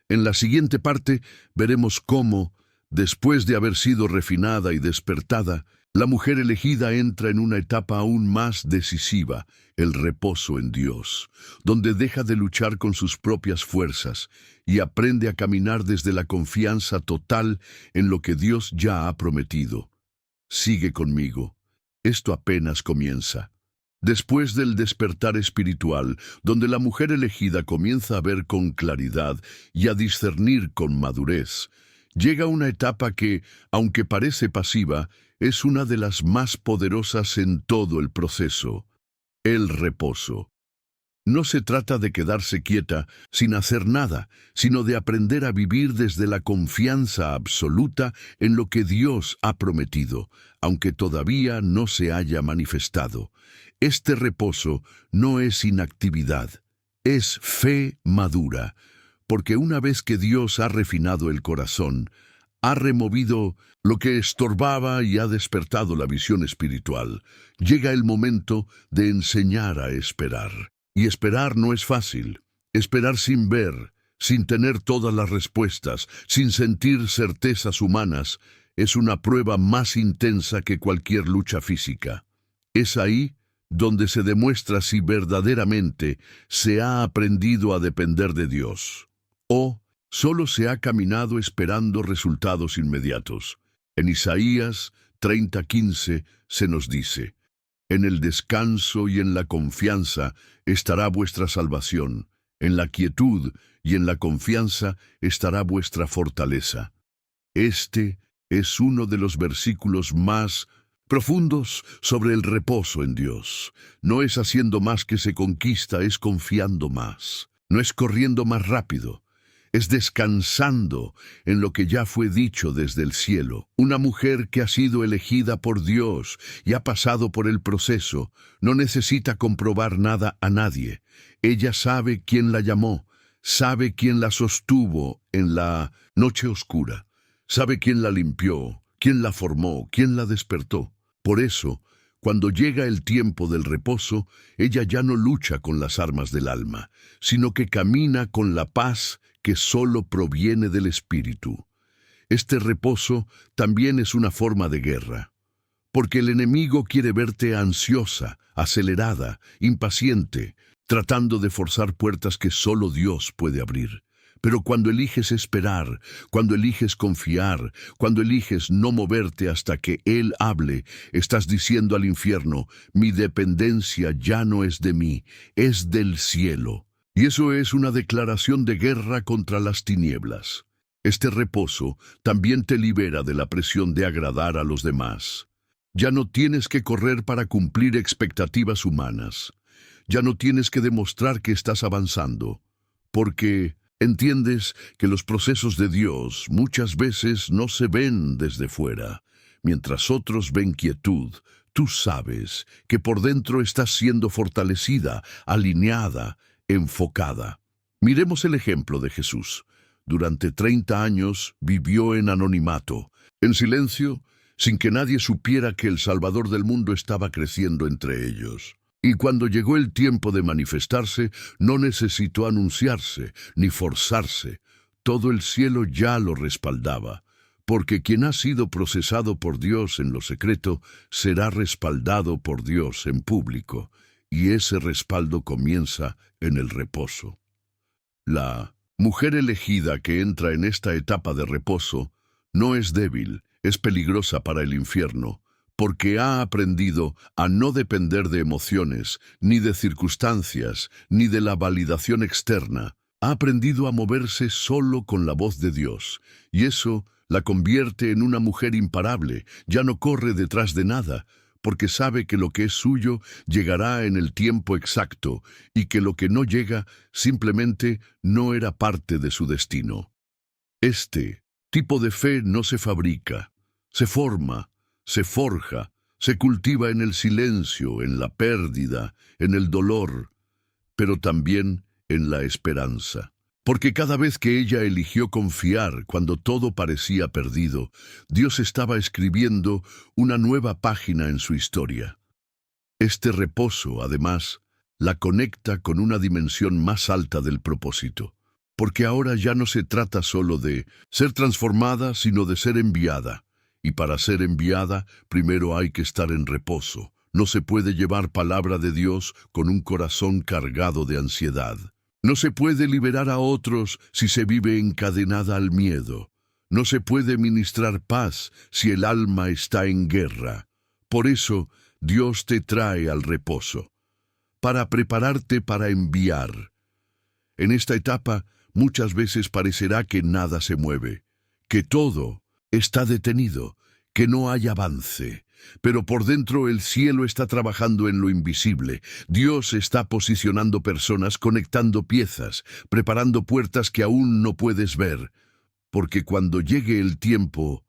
En la siguiente parte veremos cómo, después de haber sido refinada y despertada, la mujer elegida entra en una etapa aún más decisiva, el reposo en Dios, donde deja de luchar con sus propias fuerzas y aprende a caminar desde la confianza total en lo que Dios ya ha prometido. Sigue conmigo. Esto apenas comienza. Después del despertar espiritual, donde la mujer elegida comienza a ver con claridad y a discernir con madurez, llega una etapa que, aunque parece pasiva, es una de las más poderosas en todo el proceso: el reposo. No se trata de quedarse quieta sin hacer nada, sino de aprender a vivir desde la confianza absoluta en lo que Dios ha prometido, aunque todavía no se haya manifestado. Este reposo no es inactividad, es fe madura, porque una vez que Dios ha refinado el corazón, ha removido lo que estorbaba y ha despertado la visión espiritual, llega el momento de enseñar a esperar. Y esperar no es fácil. Esperar sin ver, sin tener todas las respuestas, sin sentir certezas humanas, es una prueba más intensa que cualquier lucha física. Es ahí donde se demuestra si verdaderamente se ha aprendido a depender de Dios, o solo se ha caminado esperando resultados inmediatos. En Isaías 30:15 se nos dice: en el descanso y en la confianza estará vuestra salvación, en la quietud y en la confianza estará vuestra fortaleza. Este es uno de los versículos más profundos sobre el reposo en Dios. No es haciendo más que se conquista, es confiando más. No es corriendo más rápido, es descansando en lo que ya fue dicho desde el cielo. Una mujer que ha sido elegida por Dios y ha pasado por el proceso no necesita comprobar nada a nadie. Ella sabe quién la llamó, sabe quién la sostuvo en la noche oscura, sabe quién la limpió, quién la formó, quién la despertó. Por eso, cuando llega el tiempo del reposo, ella ya no lucha con las armas del alma, sino que camina con la paz que solo proviene del Espíritu. Este reposo también es una forma de guerra, porque el enemigo quiere verte ansiosa, acelerada, impaciente, tratando de forzar puertas que solo Dios puede abrir. Pero cuando eliges esperar, cuando eliges confiar, cuando eliges no moverte hasta que Él hable, estás diciendo al infierno, mi dependencia ya no es de mí, es del cielo. Y eso es una declaración de guerra contra las tinieblas. Este reposo también te libera de la presión de agradar a los demás. Ya no tienes que correr para cumplir expectativas humanas. Ya no tienes que demostrar que estás avanzando, porque entiendes que los procesos de Dios muchas veces no se ven desde fuera. Mientras otros ven quietud, tú sabes que por dentro estás siendo fortalecida, alineada, enfocada. Miremos el ejemplo de Jesús. Durante 30 años vivió en anonimato, en silencio, sin que nadie supiera que el Salvador del mundo estaba creciendo entre ellos. Y cuando llegó el tiempo de manifestarse, no necesitó anunciarse ni forzarse. Todo el cielo ya lo respaldaba, porque quien ha sido procesado por Dios en lo secreto, será respaldado por Dios en público, y ese respaldo comienza en el reposo. La mujer elegida que entra en esta etapa de reposo no es débil, es peligrosa para el infierno, porque ha aprendido a no depender de emociones, ni de circunstancias, ni de la validación externa. Ha aprendido a moverse solo con la voz de Dios, y eso la convierte en una mujer imparable. Ya no corre detrás de nada, porque sabe que lo que es suyo llegará en el tiempo exacto, y que lo que no llega simplemente no era parte de su destino. Este tipo de fe no se fabrica, se forma, se forja, se cultiva en el silencio, en la pérdida, en el dolor, pero también en la esperanza. Porque cada vez que ella eligió confiar cuando todo parecía perdido, Dios estaba escribiendo una nueva página en su historia. Este reposo, además, la conecta con una dimensión más alta del propósito, porque ahora ya no se trata solo de ser transformada, sino de ser enviada. Y para ser enviada, primero hay que estar en reposo. No se puede llevar palabra de Dios con un corazón cargado de ansiedad. No se puede liberar a otros si se vive encadenada al miedo. No se puede ministrar paz si el alma está en guerra. Por eso, Dios te trae al reposo, para prepararte para enviar. En esta etapa, muchas veces parecerá que nada se mueve, que todo está detenido, que no hay avance. Pero por dentro el cielo está trabajando en lo invisible. Dios está posicionando personas, conectando piezas, preparando puertas que aún no puedes ver. Porque cuando llegue el tiempo,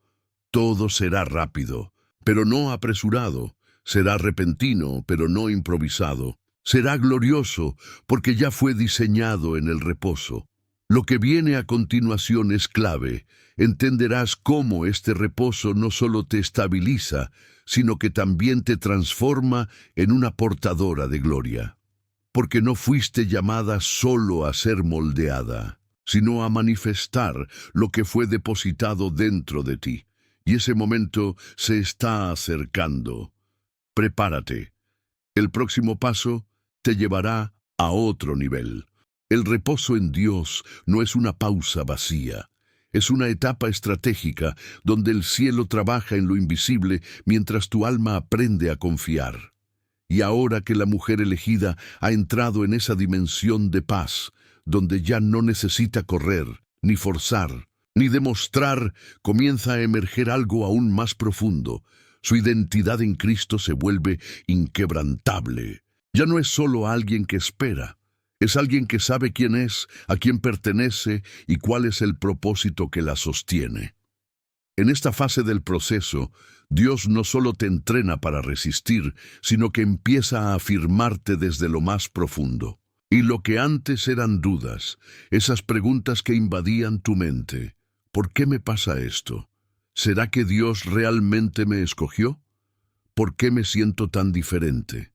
todo será rápido, pero no apresurado. Será repentino, pero no improvisado. Será glorioso, porque ya fue diseñado en el reposo. Lo que viene a continuación es clave. Entenderás cómo este reposo no solo te estabiliza, sino que también te transforma en una portadora de gloria. Porque no fuiste llamada solo a ser moldeada, sino a manifestar lo que fue depositado dentro de ti. Y ese momento se está acercando. Prepárate. El próximo paso te llevará a otro nivel. El reposo en Dios no es una pausa vacía. Es una etapa estratégica donde el cielo trabaja en lo invisible mientras tu alma aprende a confiar. Y ahora que la mujer elegida ha entrado en esa dimensión de paz, donde ya no necesita correr, ni forzar, ni demostrar, comienza a emerger algo aún más profundo. Su identidad en Cristo se vuelve inquebrantable. Ya no es solo alguien que espera, es alguien que sabe quién es, a quién pertenece y cuál es el propósito que la sostiene. En esta fase del proceso, Dios no solo te entrena para resistir, sino que empieza a afirmarte desde lo más profundo. Y lo que antes eran dudas, esas preguntas que invadían tu mente, ¿por qué me pasa esto? ¿Será que Dios realmente me escogió? ¿Por qué me siento tan diferente?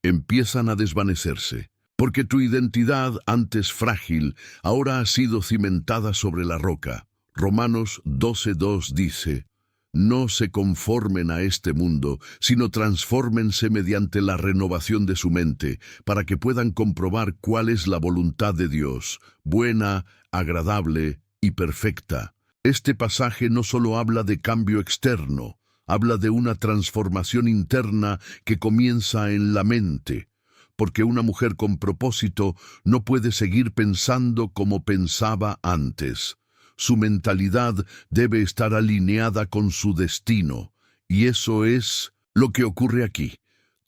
Empiezan a desvanecerse, porque tu identidad, antes frágil, ahora ha sido cimentada sobre la roca. Romanos 12:2 dice, no se conformen a este mundo, sino transfórmense mediante la renovación de su mente, para que puedan comprobar cuál es la voluntad de Dios, buena, agradable y perfecta. Este pasaje no solo habla de cambio externo, habla de una transformación interna que comienza en la mente, porque una mujer con propósito no puede seguir pensando como pensaba antes. Su mentalidad debe estar alineada con su destino, y eso es lo que ocurre aquí.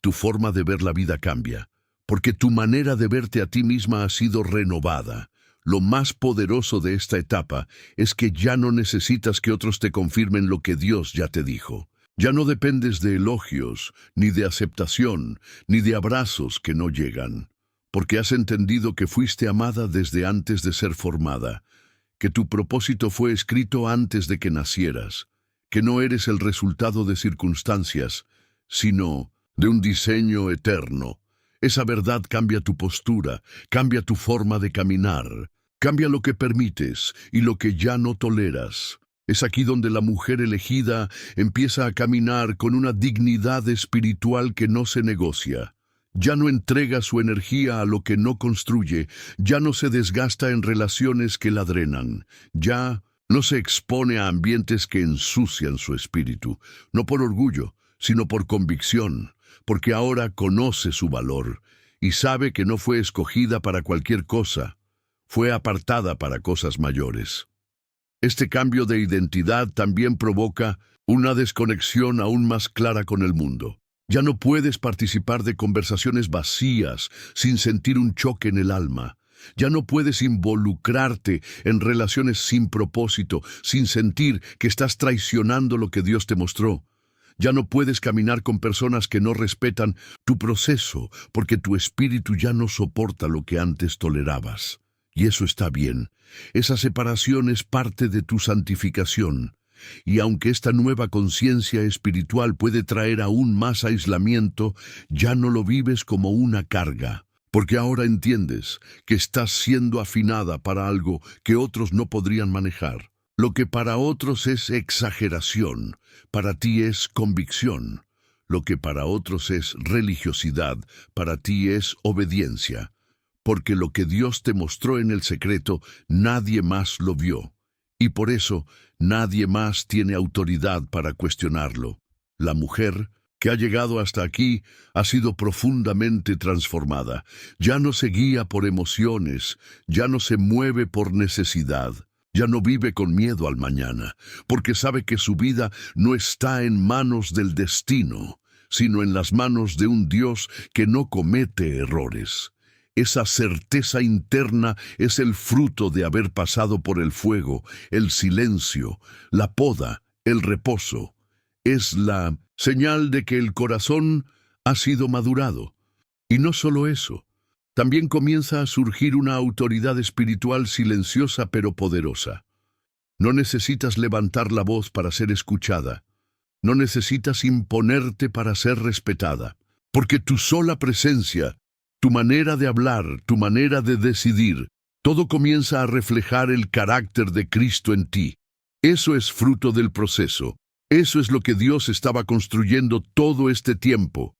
Tu forma de ver la vida cambia, porque tu manera de verte a ti misma ha sido renovada. Lo más poderoso de esta etapa es que ya no necesitas que otros te confirmen lo que Dios ya te dijo. Ya no dependes de elogios, ni de aceptación, ni de abrazos que no llegan, porque has entendido que fuiste amada desde antes de ser formada, que tu propósito fue escrito antes de que nacieras, que no eres el resultado de circunstancias, sino de un diseño eterno. Esa verdad cambia tu postura, cambia tu forma de caminar, cambia lo que permites y lo que ya no toleras. Es aquí donde la mujer elegida empieza a caminar con una dignidad espiritual que no se negocia. Ya no entrega su energía a lo que no construye, ya no se desgasta en relaciones que la drenan, ya no se expone a ambientes que ensucian su espíritu, no por orgullo, sino por convicción, porque ahora conoce su valor y sabe que no fue escogida para cualquier cosa, fue apartada para cosas mayores. Este cambio de identidad también provoca una desconexión aún más clara con el mundo. Ya no puedes participar de conversaciones vacías sin sentir un choque en el alma. Ya no puedes involucrarte en relaciones sin propósito, sin sentir que estás traicionando lo que Dios te mostró. Ya no puedes caminar con personas que no respetan tu proceso, porque tu espíritu ya no soporta lo que antes tolerabas. Y eso está bien. Esa separación es parte de tu santificación. Y aunque esta nueva conciencia espiritual puede traer aún más aislamiento, ya no lo vives como una carga, porque ahora entiendes que estás siendo afinada para algo que otros no podrían manejar. Lo que para otros es exageración, para ti es convicción. Lo que para otros es religiosidad, para ti es obediencia. Porque lo que Dios te mostró en el secreto, nadie más lo vio. Y por eso, nadie más tiene autoridad para cuestionarlo. La mujer, que ha llegado hasta aquí, ha sido profundamente transformada. Ya no se guía por emociones, ya no se mueve por necesidad, ya no vive con miedo al mañana, porque sabe que su vida no está en manos del destino, sino en las manos de un Dios que no comete errores. Esa certeza interna es el fruto de haber pasado por el fuego, el silencio, la poda, el reposo. Es la señal de que el corazón ha sido madurado. Y no solo eso, también comienza a surgir una autoridad espiritual silenciosa pero poderosa. No necesitas levantar la voz para ser escuchada. No necesitas imponerte para ser respetada, porque tu sola presencia, tu manera de hablar, tu manera de decidir, todo comienza a reflejar el carácter de Cristo en ti. Eso es fruto del proceso. Eso es lo que Dios estaba construyendo todo este tiempo.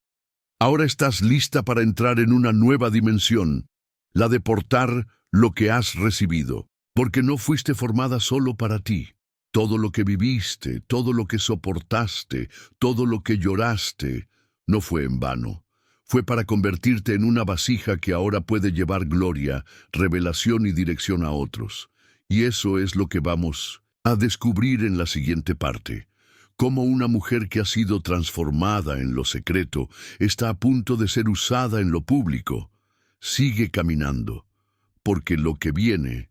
Ahora estás lista para entrar en una nueva dimensión, la de portar lo que has recibido, porque no fuiste formada solo para ti. Todo lo que viviste, todo lo que soportaste, todo lo que lloraste, no fue en vano. Fue para convertirte en una vasija que ahora puede llevar gloria, revelación y dirección a otros. Y eso es lo que vamos a descubrir en la siguiente parte. Cómo una mujer que ha sido transformada en lo secreto está a punto de ser usada en lo público. Sigue caminando, porque lo que viene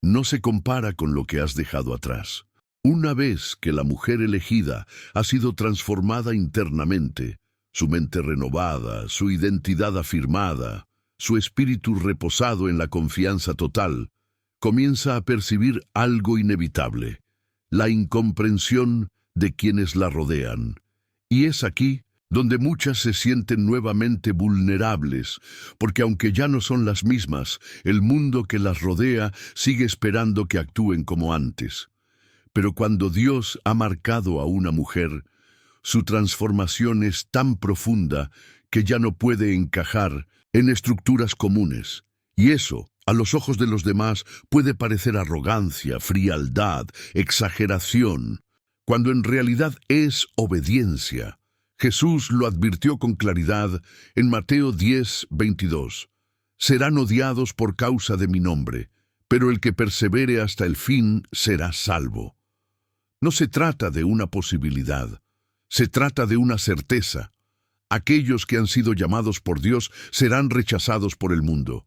no se compara con lo que has dejado atrás. Una vez que la mujer elegida ha sido transformada internamente, su mente renovada, su identidad afirmada, su espíritu reposado en la confianza total, comienza a percibir algo inevitable: la incomprensión de quienes la rodean. Y es aquí donde muchas se sienten nuevamente vulnerables, porque aunque ya no son las mismas, el mundo que las rodea sigue esperando que actúen como antes. Pero cuando Dios ha marcado a una mujer, su transformación es tan profunda que ya no puede encajar en estructuras comunes. Y eso, a los ojos de los demás, puede parecer arrogancia, frialdad, exageración, cuando en realidad es obediencia. Jesús lo advirtió con claridad en Mateo 10:22. Serán odiados por causa de mi nombre, pero el que persevere hasta el fin será salvo. No se trata de una posibilidad, se trata de una certeza. Aquellos que han sido llamados por Dios serán rechazados por el mundo,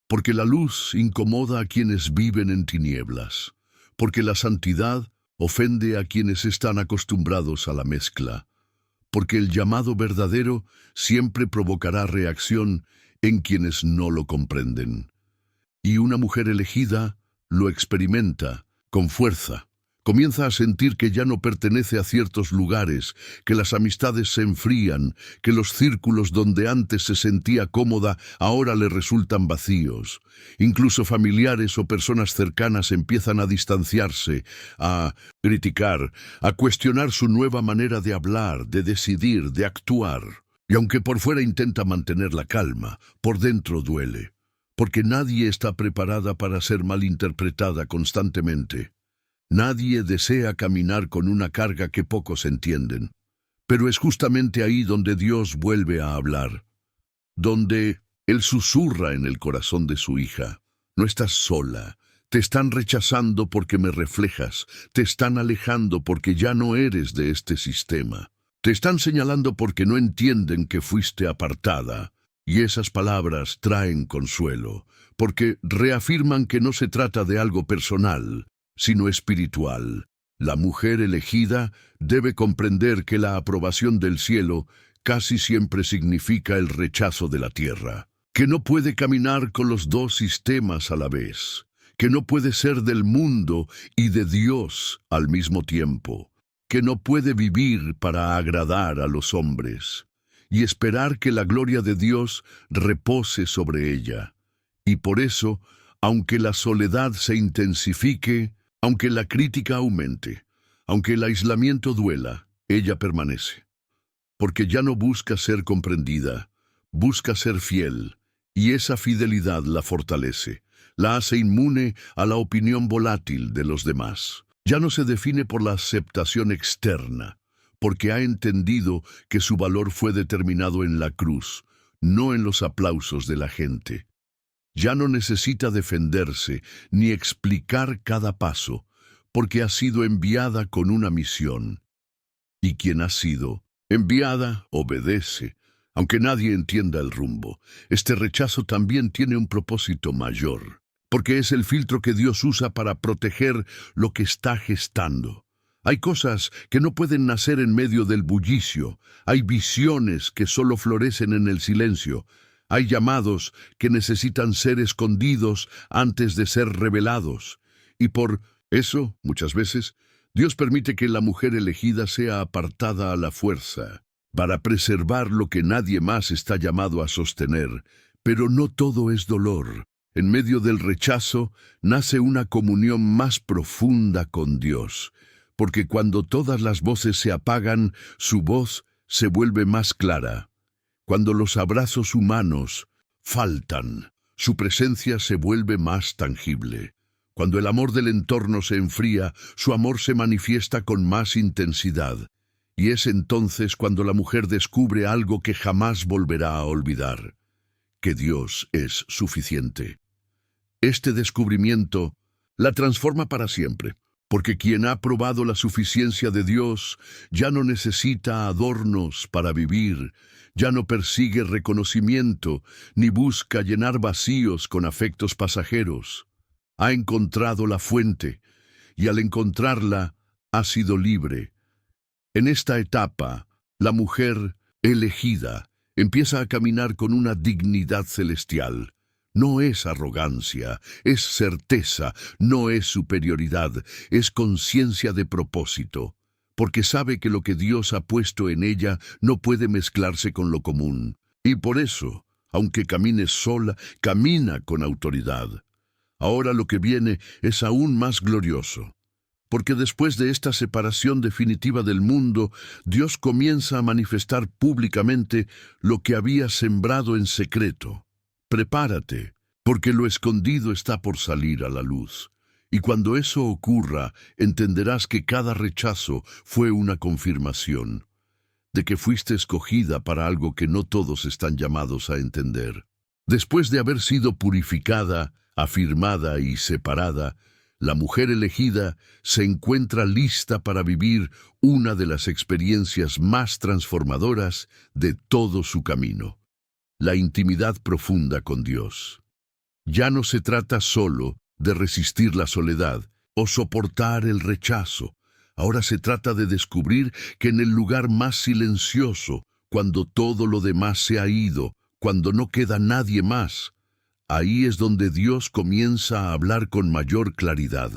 porque la luz incomoda a quienes viven en tinieblas, porque la santidad ofende a quienes están acostumbrados a la mezcla, porque el llamado verdadero siempre provocará reacción en quienes no lo comprenden. Y una mujer elegida lo experimenta con fuerza. Comienza a sentir que ya no pertenece a ciertos lugares, que las amistades se enfrían, que los círculos donde antes se sentía cómoda ahora le resultan vacíos. Incluso familiares o personas cercanas empiezan a distanciarse, a criticar, a cuestionar su nueva manera de hablar, de decidir, de actuar. Y aunque por fuera intenta mantener la calma, por dentro duele, porque nadie está preparada para ser malinterpretada constantemente. Nadie desea caminar con una carga que pocos entienden. Pero es justamente ahí donde Dios vuelve a hablar, donde Él susurra en el corazón de su hija: no estás sola, te están rechazando porque me reflejas, te están alejando porque ya no eres de este sistema, te están señalando porque no entienden que fuiste apartada. Y esas palabras traen consuelo, porque reafirman que no se trata de algo personal, sino espiritual. La mujer elegida debe comprender que la aprobación del cielo casi siempre significa el rechazo de la tierra, que no puede caminar con los dos sistemas a la vez, que no puede ser del mundo y de Dios al mismo tiempo, que no puede vivir para agradar a los hombres y esperar que la gloria de Dios repose sobre ella. Y por eso, aunque la soledad se intensifique, aunque la crítica aumente, aunque el aislamiento duela, ella permanece. Porque ya no busca ser comprendida, busca ser fiel, y esa fidelidad la fortalece, la hace inmune a la opinión volátil de los demás. Ya no se define por la aceptación externa, porque ha entendido que su valor fue determinado en la cruz, no en los aplausos de la gente. Ya no necesita defenderse ni explicar cada paso, porque ha sido enviada con una misión. Y quien ha sido enviada obedece, aunque nadie entienda el rumbo. Este rechazo también tiene un propósito mayor, porque es el filtro que Dios usa para proteger lo que está gestando. Hay cosas que no pueden nacer en medio del bullicio, hay visiones que solo florecen en el silencio. Hay llamados que necesitan ser escondidos antes de ser revelados. Y por eso, muchas veces, Dios permite que la mujer elegida sea apartada a la fuerza, para preservar lo que nadie más está llamado a sostener. Pero no todo es dolor. En medio del rechazo nace una comunión más profunda con Dios, porque cuando todas las voces se apagan, su voz se vuelve más clara. Cuando los abrazos humanos faltan, su presencia se vuelve más tangible. Cuando el amor del entorno se enfría, su amor se manifiesta con más intensidad. Y es entonces cuando la mujer descubre algo que jamás volverá a olvidar: que Dios es suficiente. Este descubrimiento la transforma para siempre, porque quien ha probado la suficiencia de Dios ya no necesita adornos para vivir, ya no persigue reconocimiento, ni busca llenar vacíos con afectos pasajeros. Ha encontrado la fuente, y al encontrarla, ha sido libre. En esta etapa, la mujer elegida empieza a caminar con una dignidad celestial. No es arrogancia, es certeza, no es superioridad, es conciencia de propósito, porque sabe que lo que Dios ha puesto en ella no puede mezclarse con lo común. Y por eso, aunque camine sola, camina con autoridad. Ahora lo que viene es aún más glorioso, porque después de esta separación definitiva del mundo, Dios comienza a manifestar públicamente lo que había sembrado en secreto. Prepárate, porque lo escondido está por salir a la luz. Y cuando eso ocurra, entenderás que cada rechazo fue una confirmación de que fuiste escogida para algo que no todos están llamados a entender. Después de haber sido purificada, afirmada y separada, la mujer elegida se encuentra lista para vivir una de las experiencias más transformadoras de todo su camino: la intimidad profunda con Dios. Ya no se trata solo de resistir la soledad o soportar el rechazo. Ahora se trata de descubrir que en el lugar más silencioso, cuando todo lo demás se ha ido, cuando no queda nadie más, ahí es donde Dios comienza a hablar con mayor claridad.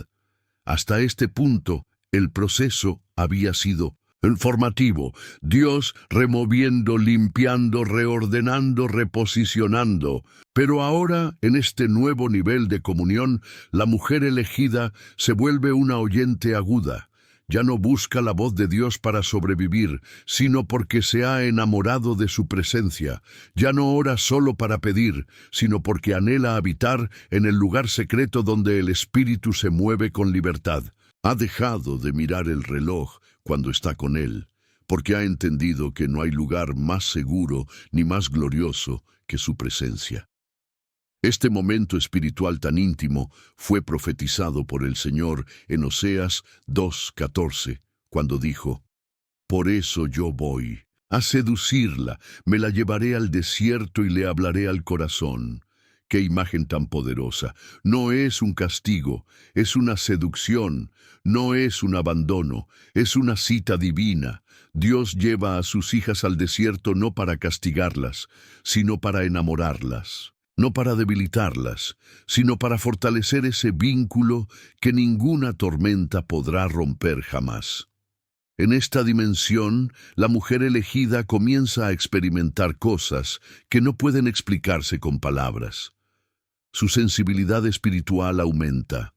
Hasta este punto, el proceso había sido formativo, Dios removiendo, limpiando, reordenando, reposicionando. Pero ahora, en este nuevo nivel de comunión, la mujer elegida se vuelve una oyente aguda. Ya no busca la voz de Dios para sobrevivir, sino porque se ha enamorado de su presencia. Ya no ora solo para pedir, sino porque anhela habitar en el lugar secreto donde el Espíritu se mueve con libertad. Ha dejado de mirar el reloj cuando está con Él, porque ha entendido que no hay lugar más seguro ni más glorioso que su presencia. Este momento espiritual tan íntimo fue profetizado por el Señor en Oseas 2:14, cuando dijo: «Por eso yo voy a seducirla, me la llevaré al desierto y le hablaré al corazón». ¡Qué imagen tan poderosa! No es un castigo, es una seducción, no es un abandono, es una cita divina. Dios lleva a sus hijas al desierto no para castigarlas, sino para enamorarlas. No para debilitarlas, sino para fortalecer ese vínculo que ninguna tormenta podrá romper jamás. En esta dimensión, la mujer elegida comienza a experimentar cosas que no pueden explicarse con palabras. Su sensibilidad espiritual aumenta.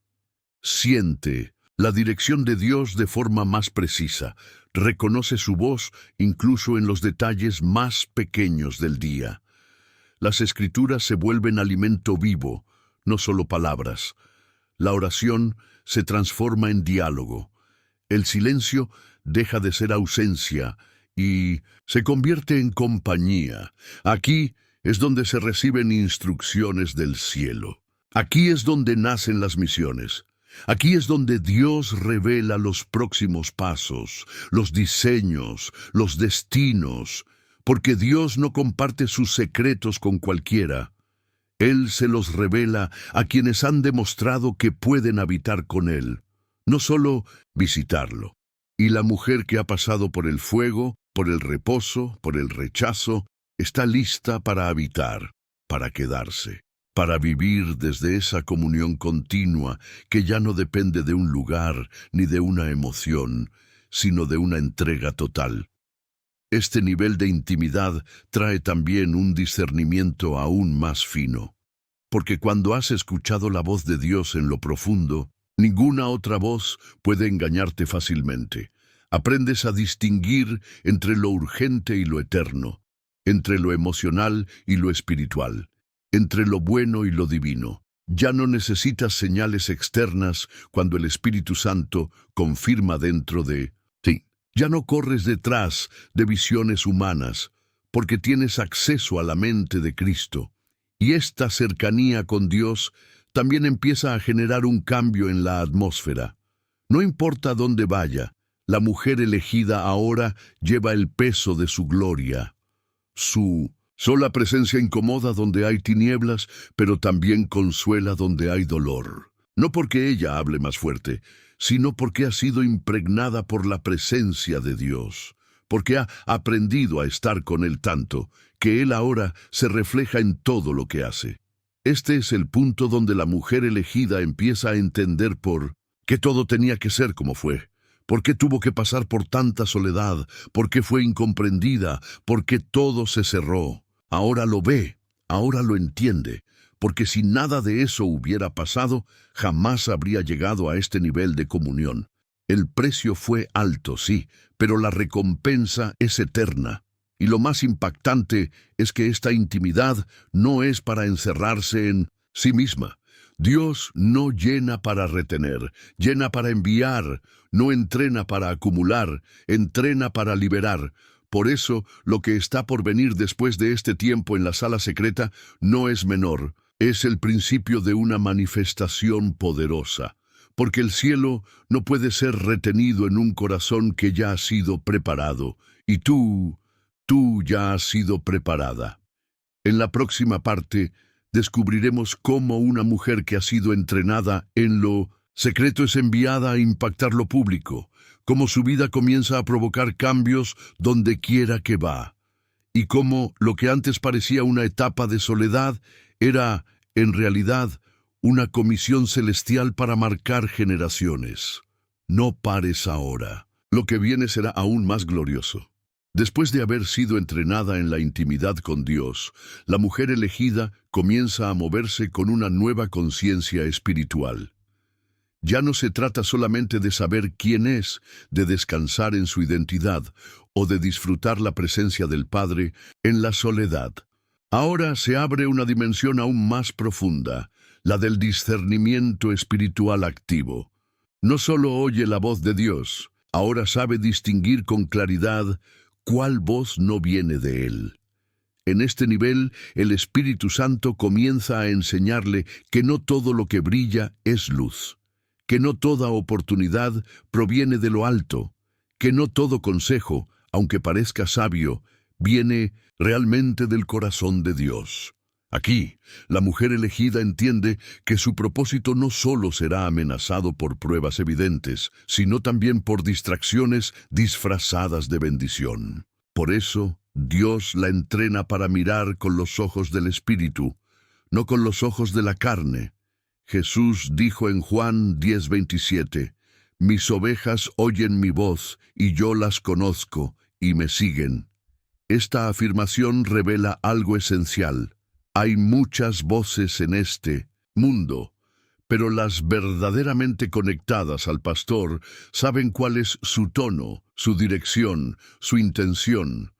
Siente la dirección de Dios de forma más precisa. Reconoce su voz incluso en los detalles más pequeños del día. Las Escrituras se vuelven alimento vivo, no solo palabras. La oración se transforma en diálogo. El silencio deja de ser ausencia y se convierte en compañía. Aquí es donde se reciben instrucciones del cielo. Aquí es donde nacen las misiones. Aquí es donde Dios revela los próximos pasos, los diseños, los destinos, porque Dios no comparte sus secretos con cualquiera. Él se los revela a quienes han demostrado que pueden habitar con Él, no solo visitarlo. Y la mujer que ha pasado por el fuego, por el reposo, por el rechazo, está lista para habitar, para quedarse, para vivir desde esa comunión continua que ya no depende de un lugar ni de una emoción, sino de una entrega total. Este nivel de intimidad trae también un discernimiento aún más fino, porque cuando has escuchado la voz de Dios en lo profundo, ninguna otra voz puede engañarte fácilmente. Aprendes a distinguir entre lo urgente y lo eterno, entre lo emocional y lo espiritual, entre lo bueno y lo divino. Ya no necesitas señales externas cuando el Espíritu Santo confirma dentro de ti. Ya no corres detrás de visiones humanas, porque tienes acceso a la mente de Cristo. Y esta cercanía con Dios también empieza a generar un cambio en la atmósfera. No importa dónde vaya, la mujer elegida ahora lleva el peso de su gloria. Su sola presencia incomoda donde hay tinieblas, pero también consuela donde hay dolor. No porque ella hable más fuerte, sino porque ha sido impregnada por la presencia de Dios, porque ha aprendido a estar con Él tanto, que Él ahora se refleja en todo lo que hace. Este es el punto donde la mujer elegida empieza a entender por qué todo tenía que ser como fue. ¿Por qué tuvo que pasar por tanta soledad? ¿Por qué fue incomprendida? ¿Por qué todo se cerró? Ahora lo ve, ahora lo entiende, porque si nada de eso hubiera pasado, jamás habría llegado a este nivel de comunión. El precio fue alto, sí, pero la recompensa es eterna. Y lo más impactante es que esta intimidad no es para encerrarse en sí misma. Dios no llena para retener, llena para enviar, no entrena para acumular, entrena para liberar. Por eso, lo que está por venir después de este tiempo en la sala secreta no es menor, es el principio de una manifestación poderosa, porque el cielo no puede ser retenido en un corazón que ya ha sido preparado, y tú ya has sido preparada. En la próxima parte, descubriremos cómo una mujer que ha sido entrenada en lo secreto es enviada a impactar lo público, cómo su vida comienza a provocar cambios donde quiera que va, y cómo lo que antes parecía una etapa de soledad era, en realidad, una comisión celestial para marcar generaciones. No pares ahora. Lo que viene será aún más glorioso. Después de haber sido entrenada en la intimidad con Dios, la mujer elegida comienza a moverse con una nueva conciencia espiritual. Ya no se trata solamente de saber quién es, de descansar en su identidad o de disfrutar la presencia del Padre en la soledad. Ahora se abre una dimensión aún más profunda, la del discernimiento espiritual activo. No solo oye la voz de Dios, ahora sabe distinguir con claridad cuál voz no viene de Él. En este nivel, el Espíritu Santo comienza a enseñarle que no todo lo que brilla es luz, que no toda oportunidad proviene de lo alto, que no todo consejo, aunque parezca sabio, viene realmente del corazón de Dios. Aquí, la mujer elegida entiende que su propósito no solo será amenazado por pruebas evidentes, sino también por distracciones disfrazadas de bendición. Por eso, Dios la entrena para mirar con los ojos del Espíritu, no con los ojos de la carne. Jesús dijo en Juan 10:27, «Mis ovejas oyen mi voz, y yo las conozco, y me siguen». Esta afirmación revela algo esencial. Hay muchas voces en este mundo, pero las verdaderamente conectadas al pastor saben cuál es su tono, su dirección, su intención.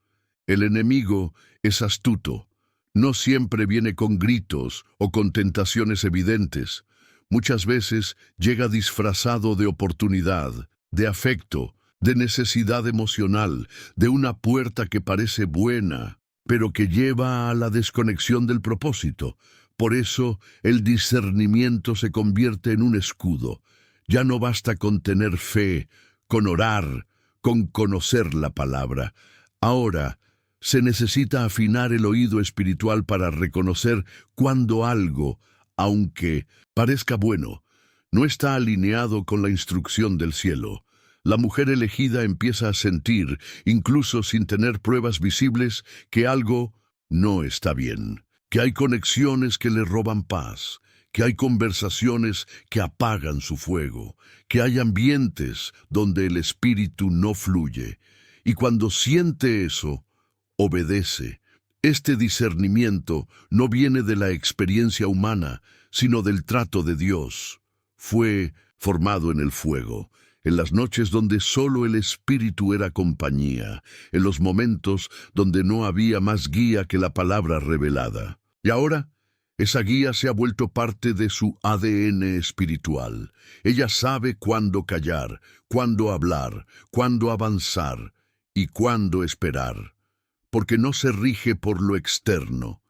El enemigo es astuto. No siempre viene con gritos o con tentaciones evidentes. Muchas veces llega disfrazado de oportunidad, de afecto, de necesidad emocional, de una puerta que parece buena, pero que lleva a la desconexión del propósito. Por eso, el discernimiento se convierte en un escudo. Ya no basta con tener fe, con orar, con conocer la palabra. Ahora, se necesita afinar el oído espiritual para reconocer cuando algo, aunque parezca bueno, no está alineado con la instrucción del cielo. La mujer elegida empieza a sentir, incluso sin tener pruebas visibles, que algo no está bien, que hay conexiones que le roban paz, que hay conversaciones que apagan su fuego, que hay ambientes donde el espíritu no fluye. Y cuando siente eso, obedece. Este discernimiento no viene de la experiencia humana, sino del trato de Dios. Fue formado en el fuego, en las noches donde solo el Espíritu era compañía, en los momentos donde no había más guía que la palabra revelada. Y ahora, esa guía se ha vuelto parte de su ADN espiritual. Ella sabe cuándo callar, cuándo hablar, cuándo avanzar y cuándo esperar, porque no se rige por lo externo,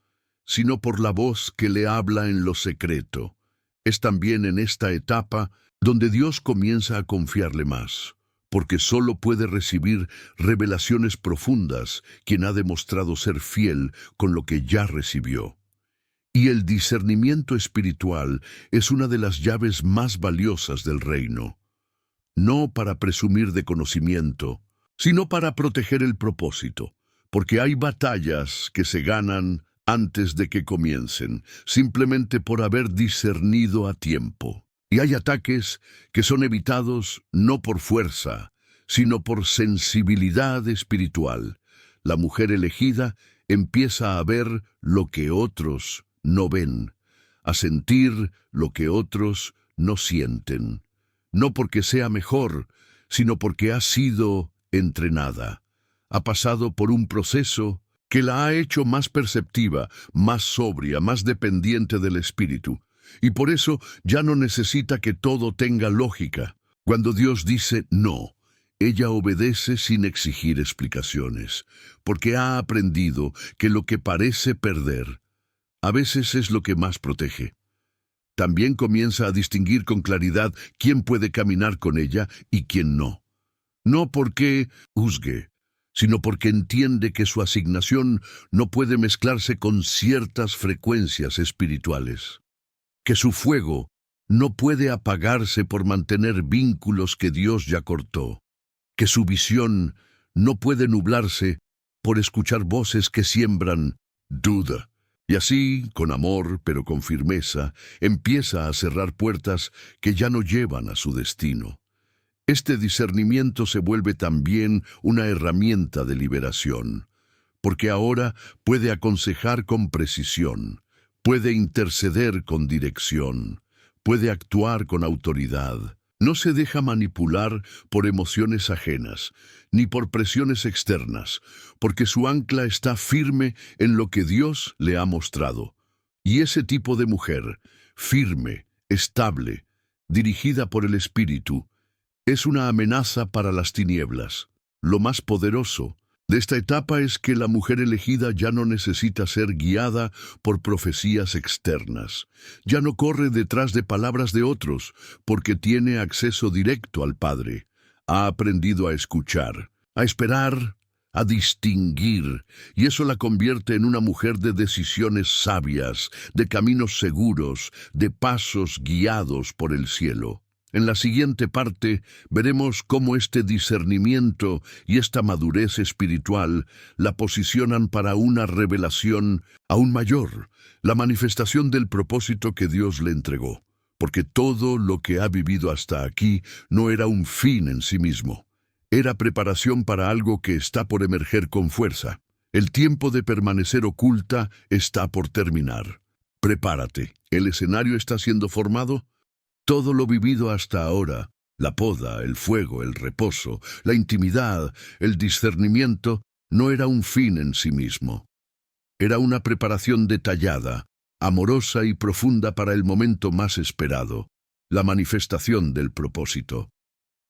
sino por la voz que le habla en lo secreto. Es también en esta etapa donde Dios comienza a confiarle más, porque solo puede recibir revelaciones profundas quien ha demostrado ser fiel con lo que ya recibió. Y el discernimiento espiritual es una de las llaves más valiosas del reino, no para presumir de conocimiento, sino para proteger el propósito, porque hay batallas que se ganan antes de que comiencen, simplemente por haber discernido a tiempo. Y hay ataques que son evitados no por fuerza, sino por sensibilidad espiritual. La mujer elegida empieza a ver lo que otros no ven, a sentir lo que otros no sienten, no porque sea mejor, sino porque ha sido entrenada. Ha pasado por un proceso que la ha hecho más perceptiva, más sobria, más dependiente del espíritu. Y por eso ya no necesita que todo tenga lógica. Cuando Dios dice no, ella obedece sin exigir explicaciones, porque ha aprendido que lo que parece perder, a veces es lo que más protege. También comienza a distinguir con claridad quién puede caminar con ella y quién no. No porque juzgue, sino porque entiende que su asignación no puede mezclarse con ciertas frecuencias espirituales, que su fuego no puede apagarse por mantener vínculos que Dios ya cortó, que su visión no puede nublarse por escuchar voces que siembran duda. Y así, con amor, pero con firmeza, empieza a cerrar puertas que ya no llevan a su destino. Este discernimiento se vuelve también una herramienta de liberación, porque ahora puede aconsejar con precisión, puede interceder con dirección, puede actuar con autoridad. No se deja manipular por emociones ajenas, ni por presiones externas, porque su ancla está firme en lo que Dios le ha mostrado. Y ese tipo de mujer, firme, estable, dirigida por el Espíritu, es una amenaza para las tinieblas. Lo más poderoso de esta etapa es que la mujer elegida ya no necesita ser guiada por profecías externas. Ya no corre detrás de palabras de otros, porque tiene acceso directo al Padre. Ha aprendido a escuchar, a esperar, a distinguir, y eso la convierte en una mujer de decisiones sabias, de caminos seguros, de pasos guiados por el cielo. En la siguiente parte veremos cómo este discernimiento y esta madurez espiritual la posicionan para una revelación aún mayor, la manifestación del propósito que Dios le entregó, porque todo lo que ha vivido hasta aquí no era un fin en sí mismo, era preparación para algo que está por emerger con fuerza. El tiempo de permanecer oculta está por terminar. Prepárate, ¿el escenario está siendo formado? Todo lo vivido hasta ahora, la poda, el fuego, el reposo, la intimidad, el discernimiento, no era un fin en sí mismo. Era una preparación detallada, amorosa y profunda para el momento más esperado, la manifestación del propósito.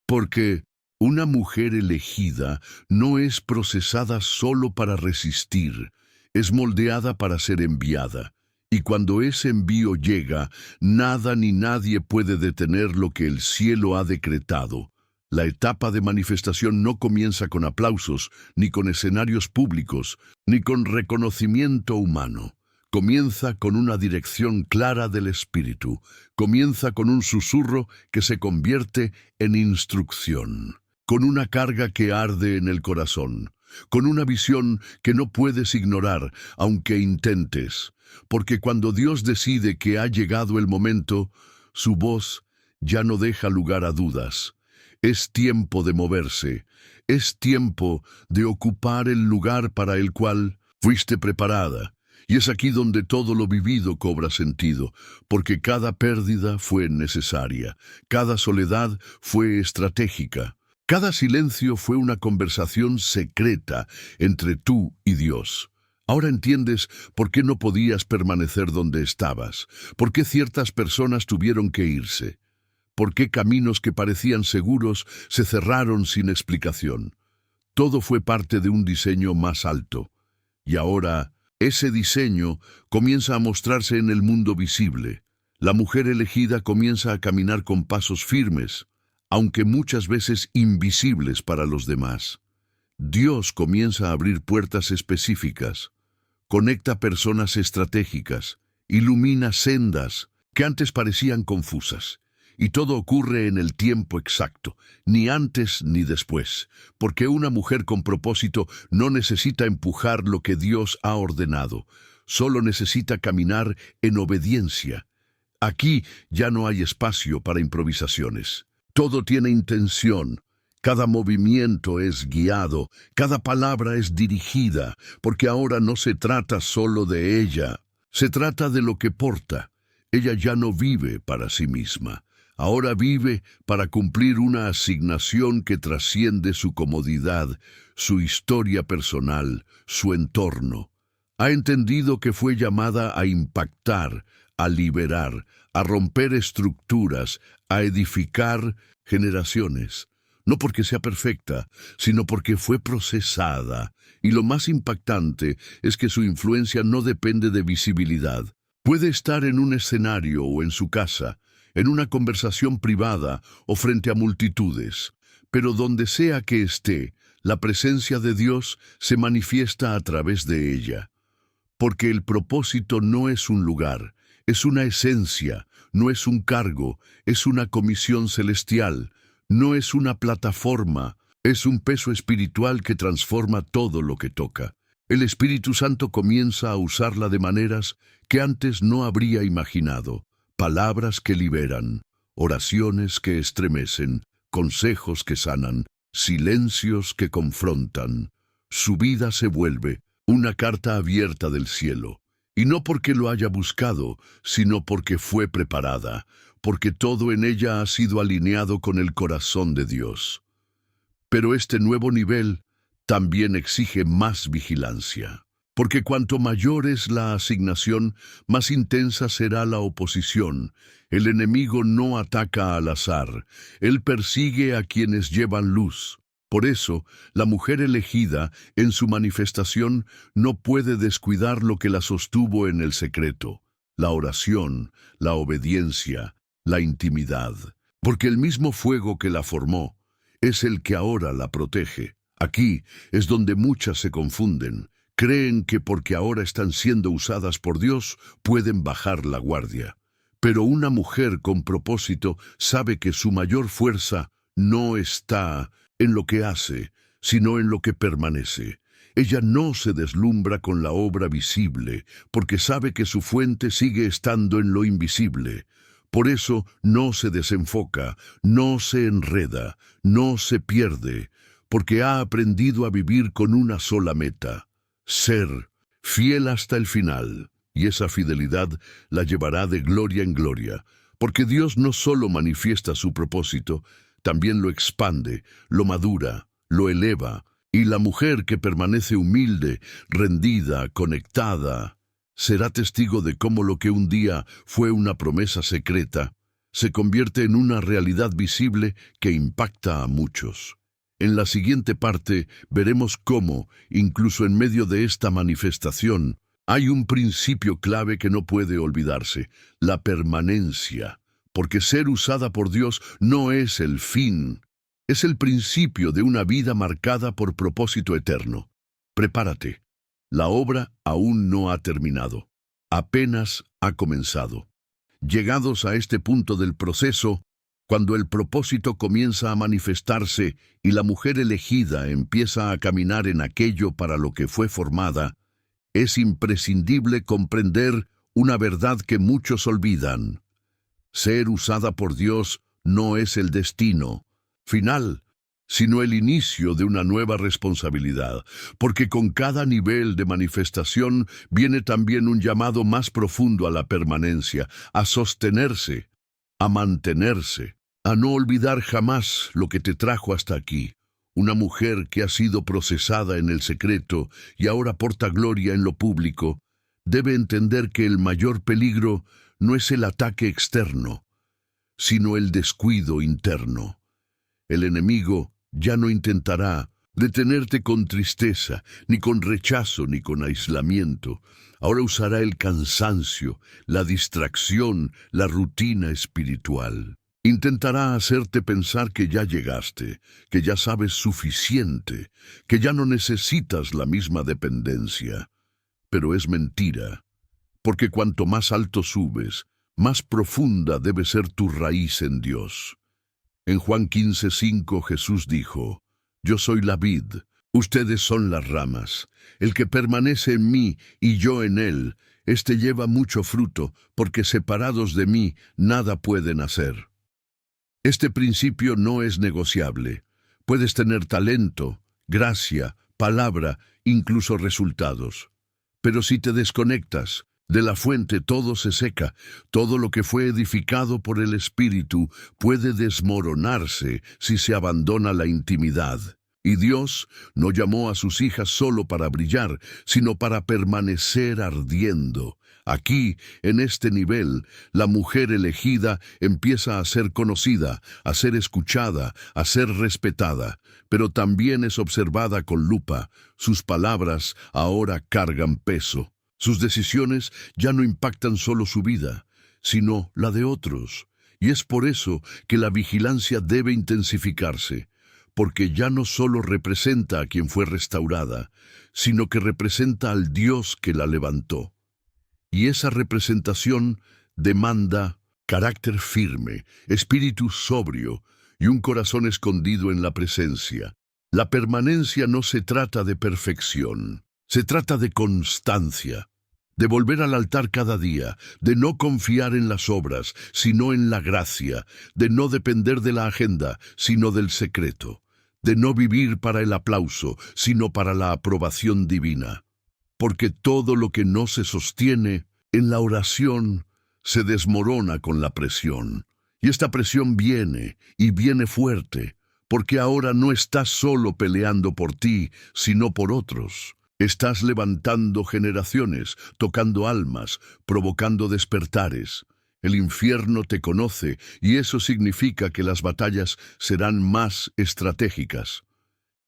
Porque una mujer elegida no es procesada solo para resistir, es moldeada para ser enviada. Y cuando ese envío llega, nada ni nadie puede detener lo que el cielo ha decretado. La etapa de manifestación no comienza con aplausos, ni con escenarios públicos, ni con reconocimiento humano. Comienza con una dirección clara del Espíritu. Comienza con un susurro que se convierte en instrucción, con una carga que arde en el corazón, con una visión que no puedes ignorar, aunque intentes. Porque cuando Dios decide que ha llegado el momento, su voz ya no deja lugar a dudas. Es tiempo de moverse, es tiempo de ocupar el lugar para el cual fuiste preparada. Y es aquí donde todo lo vivido cobra sentido, porque cada pérdida fue necesaria, cada soledad fue estratégica, cada silencio fue una conversación secreta entre tú y Dios. Ahora entiendes por qué no podías permanecer donde estabas, por qué ciertas personas tuvieron que irse, por qué caminos que parecían seguros se cerraron sin explicación. Todo fue parte de un diseño más alto, y ahora ese diseño comienza a mostrarse en el mundo visible. La mujer elegida comienza a caminar con pasos firmes, aunque muchas veces invisibles para los demás. Dios comienza a abrir puertas específicas, conecta personas estratégicas, ilumina sendas que antes parecían confusas. Y todo ocurre en el tiempo exacto, ni antes ni después, porque una mujer con propósito no necesita empujar lo que Dios ha ordenado, solo necesita caminar en obediencia. Aquí ya no hay espacio para improvisaciones. Todo tiene intención. Cada movimiento es guiado, cada palabra es dirigida, porque ahora no se trata solo de ella, se trata de lo que porta. Ella ya no vive para sí misma. Ahora vive para cumplir una asignación que trasciende su comodidad, su historia personal, su entorno. Ha entendido que fue llamada a impactar, a liberar, a romper estructuras, a edificar generaciones. No porque sea perfecta, sino porque fue procesada. Y lo más impactante es que su influencia no depende de visibilidad. Puede estar en un escenario o en su casa, en una conversación privada o frente a multitudes, pero donde sea que esté, la presencia de Dios se manifiesta a través de ella. Porque el propósito no es un lugar, es una esencia, no es un cargo, es una comisión celestial, no es una plataforma, es un peso espiritual que transforma todo lo que toca. El Espíritu Santo comienza a usarla de maneras que antes no habría imaginado. Palabras que liberan, oraciones que estremecen, consejos que sanan, silencios que confrontan. Su vida se vuelve una carta abierta del cielo, y no porque lo haya buscado, sino porque fue preparada, porque todo en ella ha sido alineado con el corazón de Dios. Pero este nuevo nivel también exige más vigilancia. Porque cuanto mayor es la asignación, más intensa será la oposición. El enemigo no ataca al azar, él persigue a quienes llevan luz. Por eso, la mujer elegida, en su manifestación, no puede descuidar lo que la sostuvo en el secreto, la oración, la obediencia, la intimidad. Porque el mismo fuego que la formó es el que ahora la protege. Aquí es donde muchas se confunden. Creen que porque ahora están siendo usadas por Dios, pueden bajar la guardia. Pero una mujer con propósito sabe que su mayor fuerza no está en lo que hace, sino en lo que permanece. Ella no se deslumbra con la obra visible, porque sabe que su fuente sigue estando en lo invisible. Por eso no se desenfoca, no se enreda, no se pierde, porque ha aprendido a vivir con una sola meta. Ser fiel hasta el final, y esa fidelidad la llevará de gloria en gloria, porque Dios no solo manifiesta su propósito, también lo expande, lo madura, lo eleva, y la mujer que permanece humilde, rendida, conectada, será testigo de cómo lo que un día fue una promesa secreta, se convierte en una realidad visible que impacta a muchos. En la siguiente parte veremos cómo, incluso en medio de esta manifestación, hay un principio clave que no puede olvidarse: la permanencia. Porque ser usada por Dios no es el fin, es el principio de una vida marcada por propósito eterno. Prepárate. La obra aún no ha terminado, apenas ha comenzado. Llegados a este punto del proceso, cuando el propósito comienza a manifestarse y la mujer elegida empieza a caminar en aquello para lo que fue formada, es imprescindible comprender una verdad que muchos olvidan. Ser usada por Dios no es el destino final, sino el inicio de una nueva responsabilidad, porque con cada nivel de manifestación viene también un llamado más profundo a la permanencia, a sostenerse, a mantenerse, a no olvidar jamás lo que te trajo hasta aquí. Una mujer que ha sido procesada en el secreto y ahora porta gloria en lo público, debe entender que el mayor peligro no es el ataque externo, sino el descuido interno. El enemigo ya no intentará detenerte con tristeza, ni con rechazo, ni con aislamiento. Ahora usará el cansancio, la distracción, la rutina espiritual. Intentará hacerte pensar que ya llegaste, que ya sabes suficiente, que ya no necesitas la misma dependencia. Pero es mentira, porque cuanto más alto subes, más profunda debe ser tu raíz en Dios. En Juan 15:5 Jesús dijo: Yo soy la vid, ustedes son las ramas. El que permanece en mí y yo en él, éste lleva mucho fruto, porque separados de mí nada pueden hacer. Este principio no es negociable. Puedes tener talento, gracia, palabra, incluso resultados. Pero si te desconectas de la fuente, todo se seca. Todo lo que fue edificado por el Espíritu puede desmoronarse si se abandona la intimidad. Y Dios no llamó a sus hijas solo para brillar, sino para permanecer ardiendo. Aquí, en este nivel, la mujer elegida empieza a ser conocida, a ser escuchada, a ser respetada, pero también es observada con lupa. Sus palabras ahora cargan peso. Sus decisiones ya no impactan solo su vida, sino la de otros. Y es por eso que la vigilancia debe intensificarse, porque ya no solo representa a quien fue restaurada, sino que representa al Dios que la levantó. Y esa representación demanda carácter firme, espíritu sobrio y un corazón escondido en la presencia. La permanencia no se trata de perfección, se trata de constancia, de volver al altar cada día, de no confiar en las obras, sino en la gracia, de no depender de la agenda, sino del secreto, de no vivir para el aplauso, sino para la aprobación divina. Porque todo lo que no se sostiene en la oración se desmorona con la presión. Y esta presión viene, y viene fuerte, porque ahora no estás solo peleando por ti, sino por otros. Estás levantando generaciones, tocando almas, provocando despertares. El infierno te conoce, y eso significa que las batallas serán más estratégicas.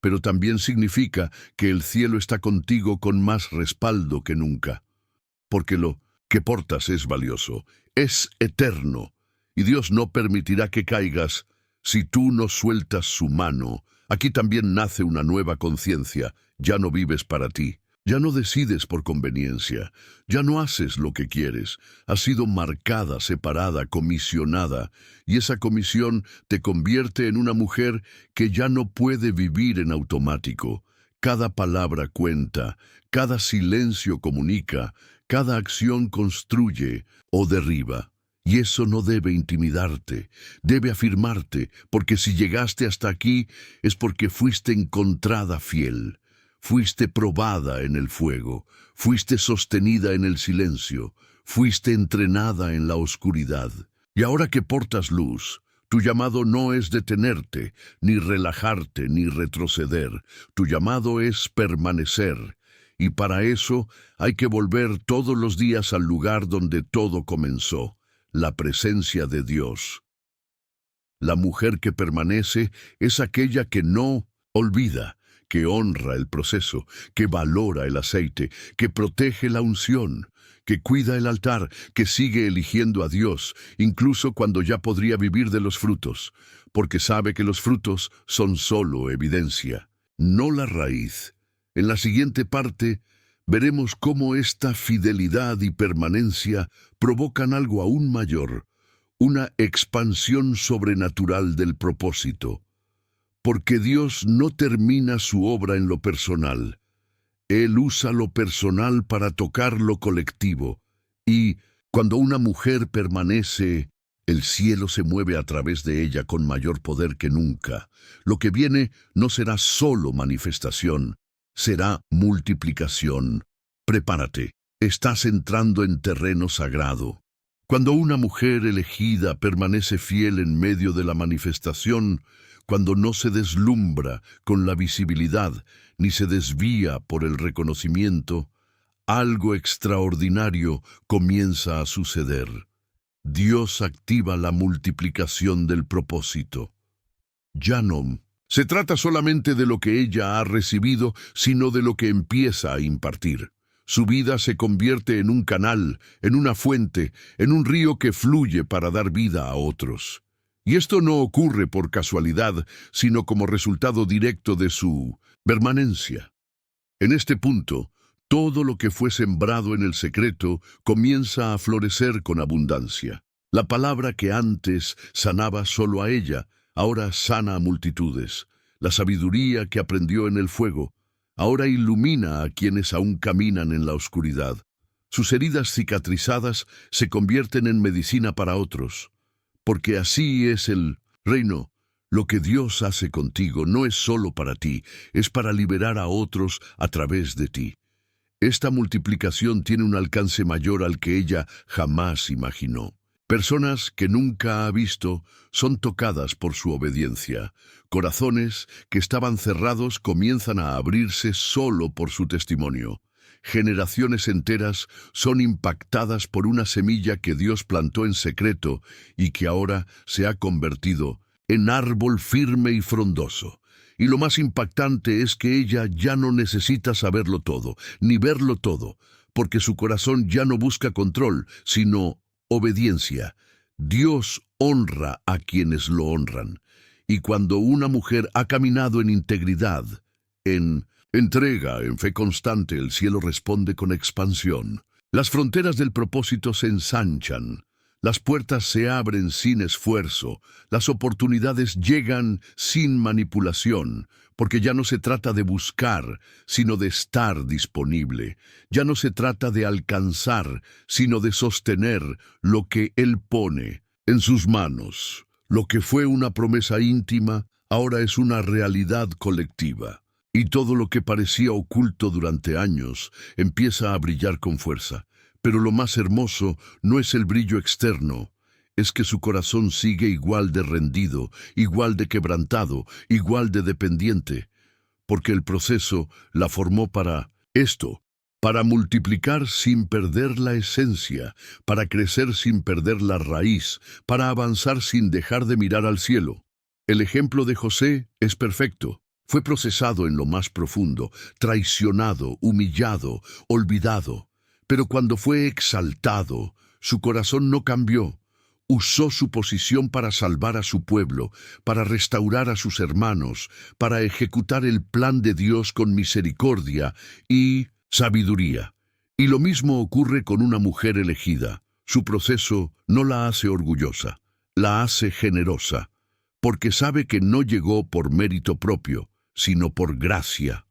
Pero también significa que el cielo está contigo con más respaldo que nunca. Porque lo que portas es valioso, es eterno, y Dios no permitirá que caigas si tú no sueltas su mano. Aquí también nace una nueva conciencia. Ya no vives para ti, ya no decides por conveniencia, ya no haces lo que quieres. Has sido marcada, separada, comisionada, y esa comisión te convierte en una mujer que ya no puede vivir en automático. Cada palabra cuenta, cada silencio comunica, cada acción construye o derriba. Y eso no debe intimidarte, debe afirmarte, porque si llegaste hasta aquí es porque fuiste encontrada fiel, fuiste probada en el fuego, fuiste sostenida en el silencio, fuiste entrenada en la oscuridad. Y ahora que portas luz, tu llamado no es detenerte, ni relajarte, ni retroceder. Tu llamado es permanecer. Y para eso hay que volver todos los días al lugar donde todo comenzó, la presencia de Dios. La mujer que permanece es aquella que no olvida, que honra el proceso, que valora el aceite, que protege la unción, que cuida el altar, que sigue eligiendo a Dios, incluso cuando ya podría vivir de los frutos, porque sabe que los frutos son solo evidencia, no la raíz. En la siguiente parte veremos cómo esta fidelidad y permanencia provocan algo aún mayor, una expansión sobrenatural del propósito. Porque Dios no termina su obra en lo personal. Él usa lo personal para tocar lo colectivo. Y cuando una mujer permanece, el cielo se mueve a través de ella con mayor poder que nunca. Lo que viene no será solo manifestación, será multiplicación. Prepárate, estás entrando en terreno sagrado. Cuando una mujer elegida permanece fiel en medio de la manifestación, cuando no se deslumbra con la visibilidad, ni se desvía por el reconocimiento, algo extraordinario comienza a suceder. Dios activa la multiplicación del propósito. Ya no se trata solamente de lo que ella ha recibido, sino de lo que empieza a impartir. Su vida se convierte en un canal, en una fuente, en un río que fluye para dar vida a otros. Y esto no ocurre por casualidad, sino como resultado directo de su permanencia. En este punto, todo lo que fue sembrado en el secreto comienza a florecer con abundancia. La palabra que antes sanaba solo a ella, ahora sana a multitudes. La sabiduría que aprendió en el fuego, ahora ilumina a quienes aún caminan en la oscuridad. Sus heridas cicatrizadas se convierten en medicina para otros. Porque así es el reino. Lo que Dios hace contigo no es solo para ti, es para liberar a otros a través de ti. Esta multiplicación tiene un alcance mayor al que ella jamás imaginó. Personas que nunca ha visto son tocadas por su obediencia. Corazones que estaban cerrados comienzan a abrirse solo por su testimonio. Generaciones enteras son impactadas por una semilla que Dios plantó en secreto y que ahora se ha convertido en árbol firme y frondoso. Y lo más impactante es que ella ya no necesita saberlo todo, ni verlo todo, porque su corazón ya no busca control, sino obediencia. Dios honra a quienes lo honran. Y cuando una mujer ha caminado en integridad, en entrega, en fe constante, el cielo responde con expansión. Las fronteras del propósito se ensanchan. Las puertas se abren sin esfuerzo, las oportunidades llegan sin manipulación, porque ya no se trata de buscar, sino de estar disponible. Ya no se trata de alcanzar, sino de sostener lo que Él pone en sus manos. Lo que fue una promesa íntima, ahora es una realidad colectiva. Y todo lo que parecía oculto durante años empieza a brillar con fuerza. Pero lo más hermoso no es el brillo externo, es que su corazón sigue igual de rendido, igual de quebrantado, igual de dependiente, porque el proceso la formó para esto, para multiplicar sin perder la esencia, para crecer sin perder la raíz, para avanzar sin dejar de mirar al cielo. El ejemplo de José es perfecto. Fue procesado en lo más profundo, traicionado, humillado, olvidado. Pero cuando fue exaltado, su corazón no cambió. Usó su posición para salvar a su pueblo, para restaurar a sus hermanos, para ejecutar el plan de Dios con misericordia y sabiduría. Y lo mismo ocurre con una mujer elegida. Su proceso no la hace orgullosa, la hace generosa, porque sabe que no llegó por mérito propio, sino por gracia.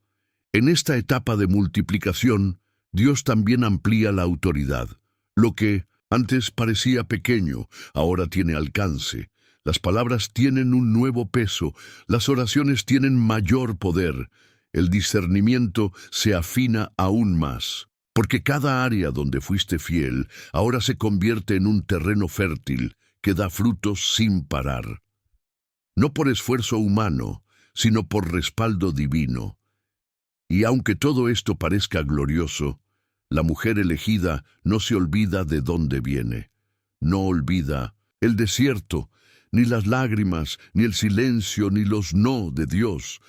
En esta etapa de multiplicación, Dios también amplía la autoridad. Lo que antes parecía pequeño, ahora tiene alcance. Las palabras tienen un nuevo peso, las oraciones tienen mayor poder. El discernimiento se afina aún más, porque cada área donde fuiste fiel ahora se convierte en un terreno fértil que da frutos sin parar. No por esfuerzo humano, sino por respaldo divino. Y aunque todo esto parezca glorioso, la mujer elegida no se olvida de dónde viene. No olvida el desierto, ni las lágrimas, ni el silencio, ni los no de Dios.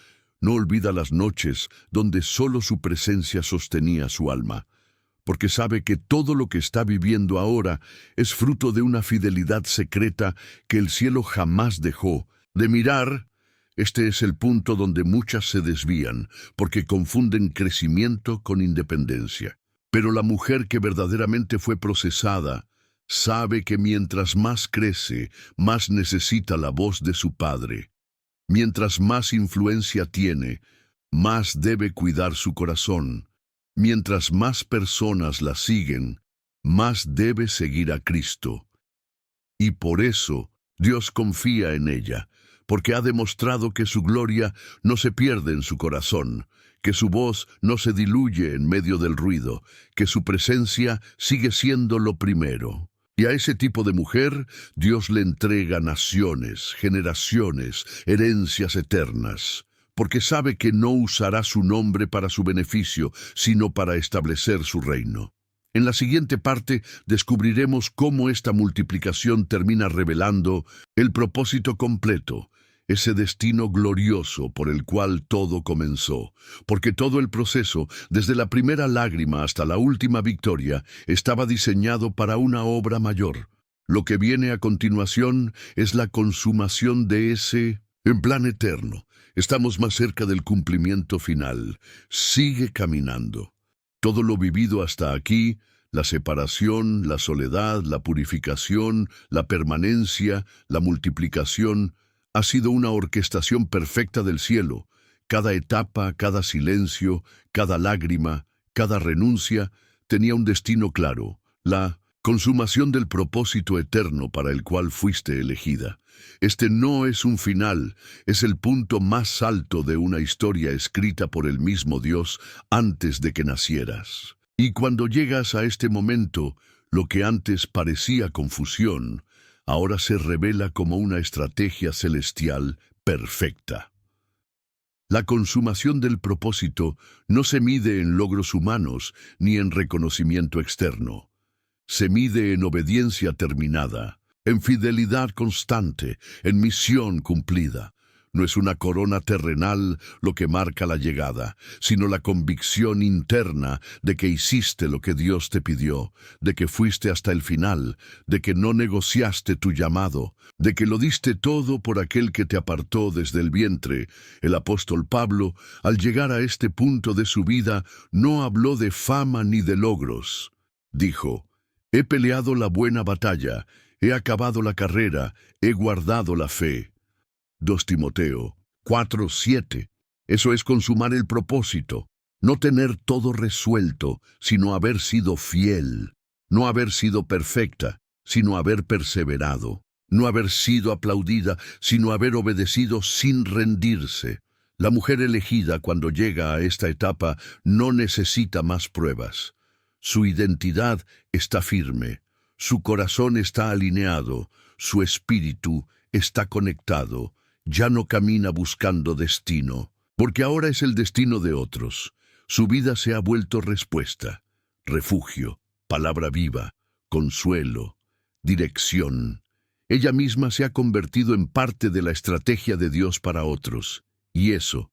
No olvida las noches donde solo su presencia sostenía su alma, porque sabe que todo lo que está viviendo ahora es fruto de una fidelidad secreta que el cielo jamás dejó de mirar. Este es el punto donde muchas se desvían, porque confunden crecimiento con independencia. Pero la mujer que verdaderamente fue procesada sabe que mientras más crece, más necesita la voz de su padre. Mientras más influencia tiene, más debe cuidar su corazón. Mientras más personas la siguen, más debe seguir a Cristo. Y por eso Dios confía en ella, porque ha demostrado que su gloria no se pierde en su corazón, que su voz no se diluye en medio del ruido, que su presencia sigue siendo lo primero. Y a ese tipo de mujer, Dios le entrega naciones, generaciones, herencias eternas, porque sabe que no usará su nombre para su beneficio, sino para establecer su reino. En la siguiente parte descubriremos cómo esta multiplicación termina revelando el propósito completo, ese destino glorioso por el cual todo comenzó, porque todo el proceso, desde la primera lágrima hasta la última victoria, estaba diseñado para una obra mayor. Lo que viene a continuación es la consumación de ese en plan eterno. Estamos más cerca del cumplimiento final. Sigue caminando. Todo lo vivido hasta aquí, la separación, la soledad, la purificación, la permanencia, la multiplicación, ha sido una orquestación perfecta del cielo. Cada etapa, cada silencio, cada lágrima, cada renuncia, tenía un destino claro, la consumación del propósito eterno para el cual fuiste elegida. Este no es un final, es el punto más alto de una historia escrita por el mismo Dios antes de que nacieras. Y cuando llegas a este momento, lo que antes parecía confusión, ahora se revela como una estrategia celestial perfecta. La consumación del propósito no se mide en logros humanos ni en reconocimiento externo. Se mide en obediencia terminada, en fidelidad constante, en misión cumplida. No es una corona terrenal lo que marca la llegada, sino la convicción interna de que hiciste lo que Dios te pidió, de que fuiste hasta el final, de que no negociaste tu llamado, de que lo diste todo por aquel que te apartó desde el vientre. El apóstol Pablo, al llegar a este punto de su vida, no habló de fama ni de logros. Dijo: «He peleado la buena batalla, he acabado la carrera, he guardado la fe». 2 Timoteo 4:7. Eso es consumar el propósito, no tener todo resuelto, sino haber sido fiel, no haber sido perfecta, sino haber perseverado, no haber sido aplaudida, sino haber obedecido sin rendirse. La mujer elegida, cuando llega a esta etapa, no necesita más pruebas. Su identidad está firme, su corazón está alineado, su espíritu está conectado. Ya no camina buscando destino, porque ahora es el destino de otros. Su vida se ha vuelto respuesta, refugio, palabra viva, consuelo, dirección. Ella misma se ha convertido en parte de la estrategia de Dios para otros. Y eso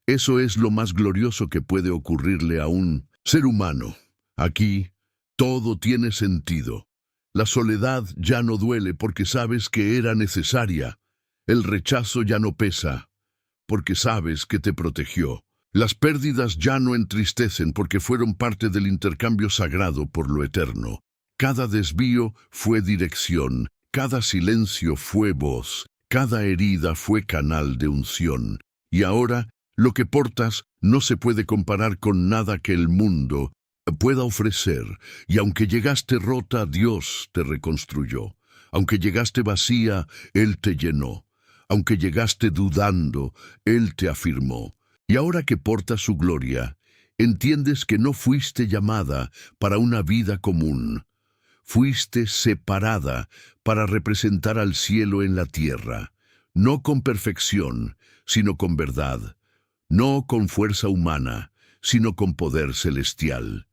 es lo más glorioso que puede ocurrirle a un ser humano. Aquí, todo tiene sentido. La soledad ya no duele porque sabes que era necesaria. El rechazo ya no pesa, porque sabes que te protegió. Las pérdidas ya no entristecen porque fueron parte del intercambio sagrado por lo eterno. Cada desvío fue dirección, cada silencio fue voz, cada herida fue canal de unción. Y ahora, lo que portas no se puede comparar con nada que el mundo pueda ofrecer. Y aunque llegaste rota, Dios te reconstruyó. Aunque llegaste vacía, Él te llenó. Aunque llegaste dudando, Él te afirmó. Y ahora que portas su gloria, entiendes que no fuiste llamada para una vida común. Fuiste separada para representar al cielo en la tierra, no con perfección, sino con verdad, no con fuerza humana, sino con poder celestial.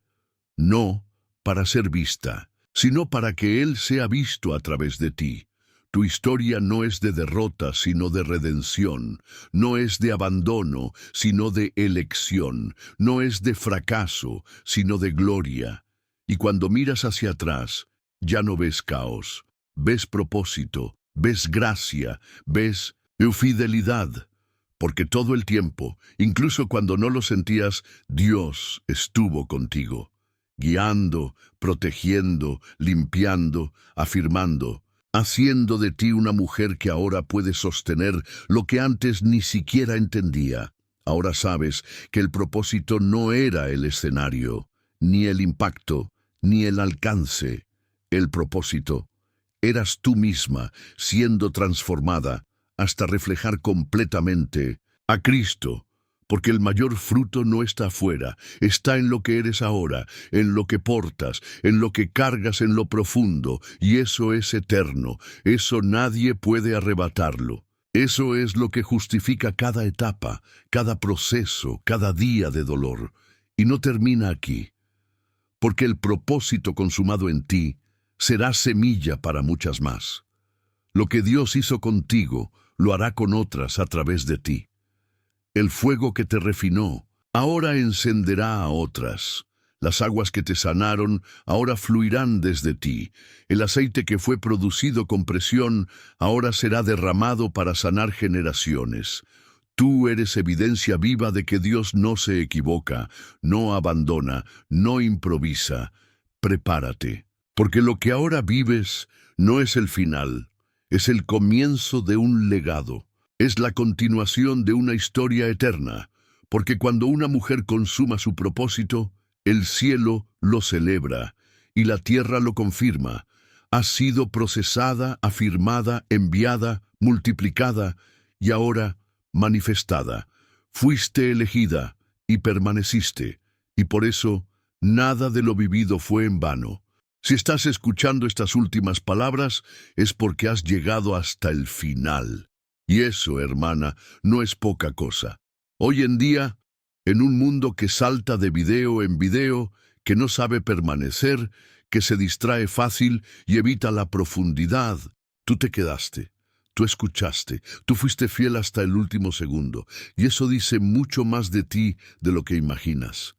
No para ser vista, sino para que Él sea visto a través de ti. Tu historia no es de derrota, sino de redención. No es de abandono, sino de elección. No es de fracaso, sino de gloria. Y cuando miras hacia atrás, ya no ves caos, ves propósito, ves gracia, ves fidelidad. Porque todo el tiempo, incluso cuando no lo sentías, Dios estuvo contigo, guiando, protegiendo, limpiando, afirmando, haciendo de ti una mujer que ahora puede sostener lo que antes ni siquiera entendía. Ahora sabes que el propósito no era el escenario, ni el impacto, ni el alcance. El propósito eras tú misma siendo transformada hasta reflejar completamente a Cristo. Porque el mayor fruto no está afuera, está en lo que eres ahora, en lo que portas, en lo que cargas en lo profundo, y eso es eterno, eso nadie puede arrebatarlo. Eso es lo que justifica cada etapa, cada proceso, cada día de dolor. Y no termina aquí, porque el propósito consumado en ti será semilla para muchas más. Lo que Dios hizo contigo lo hará con otras a través de ti. El fuego que te refinó, ahora encenderá a otras. Las aguas que te sanaron, ahora fluirán desde ti. El aceite que fue producido con presión, ahora será derramado para sanar generaciones. Tú eres evidencia viva de que Dios no se equivoca, no abandona, no improvisa. Prepárate, porque lo que ahora vives no es el final, es el comienzo de un legado, es la continuación de una historia eterna, porque cuando una mujer consuma su propósito, el cielo lo celebra y la tierra lo confirma. Ha sido procesada, afirmada, enviada, multiplicada y ahora manifestada. Fuiste elegida y permaneciste, y por eso nada de lo vivido fue en vano. Si estás escuchando estas últimas palabras, es porque has llegado hasta el final. Y eso, hermana, no es poca cosa. Hoy en día, en un mundo que salta de video en video, que no sabe permanecer, que se distrae fácil y evita la profundidad, tú te quedaste. Tú escuchaste, tú fuiste fiel hasta el último segundo, y eso dice mucho más de ti de lo que imaginas.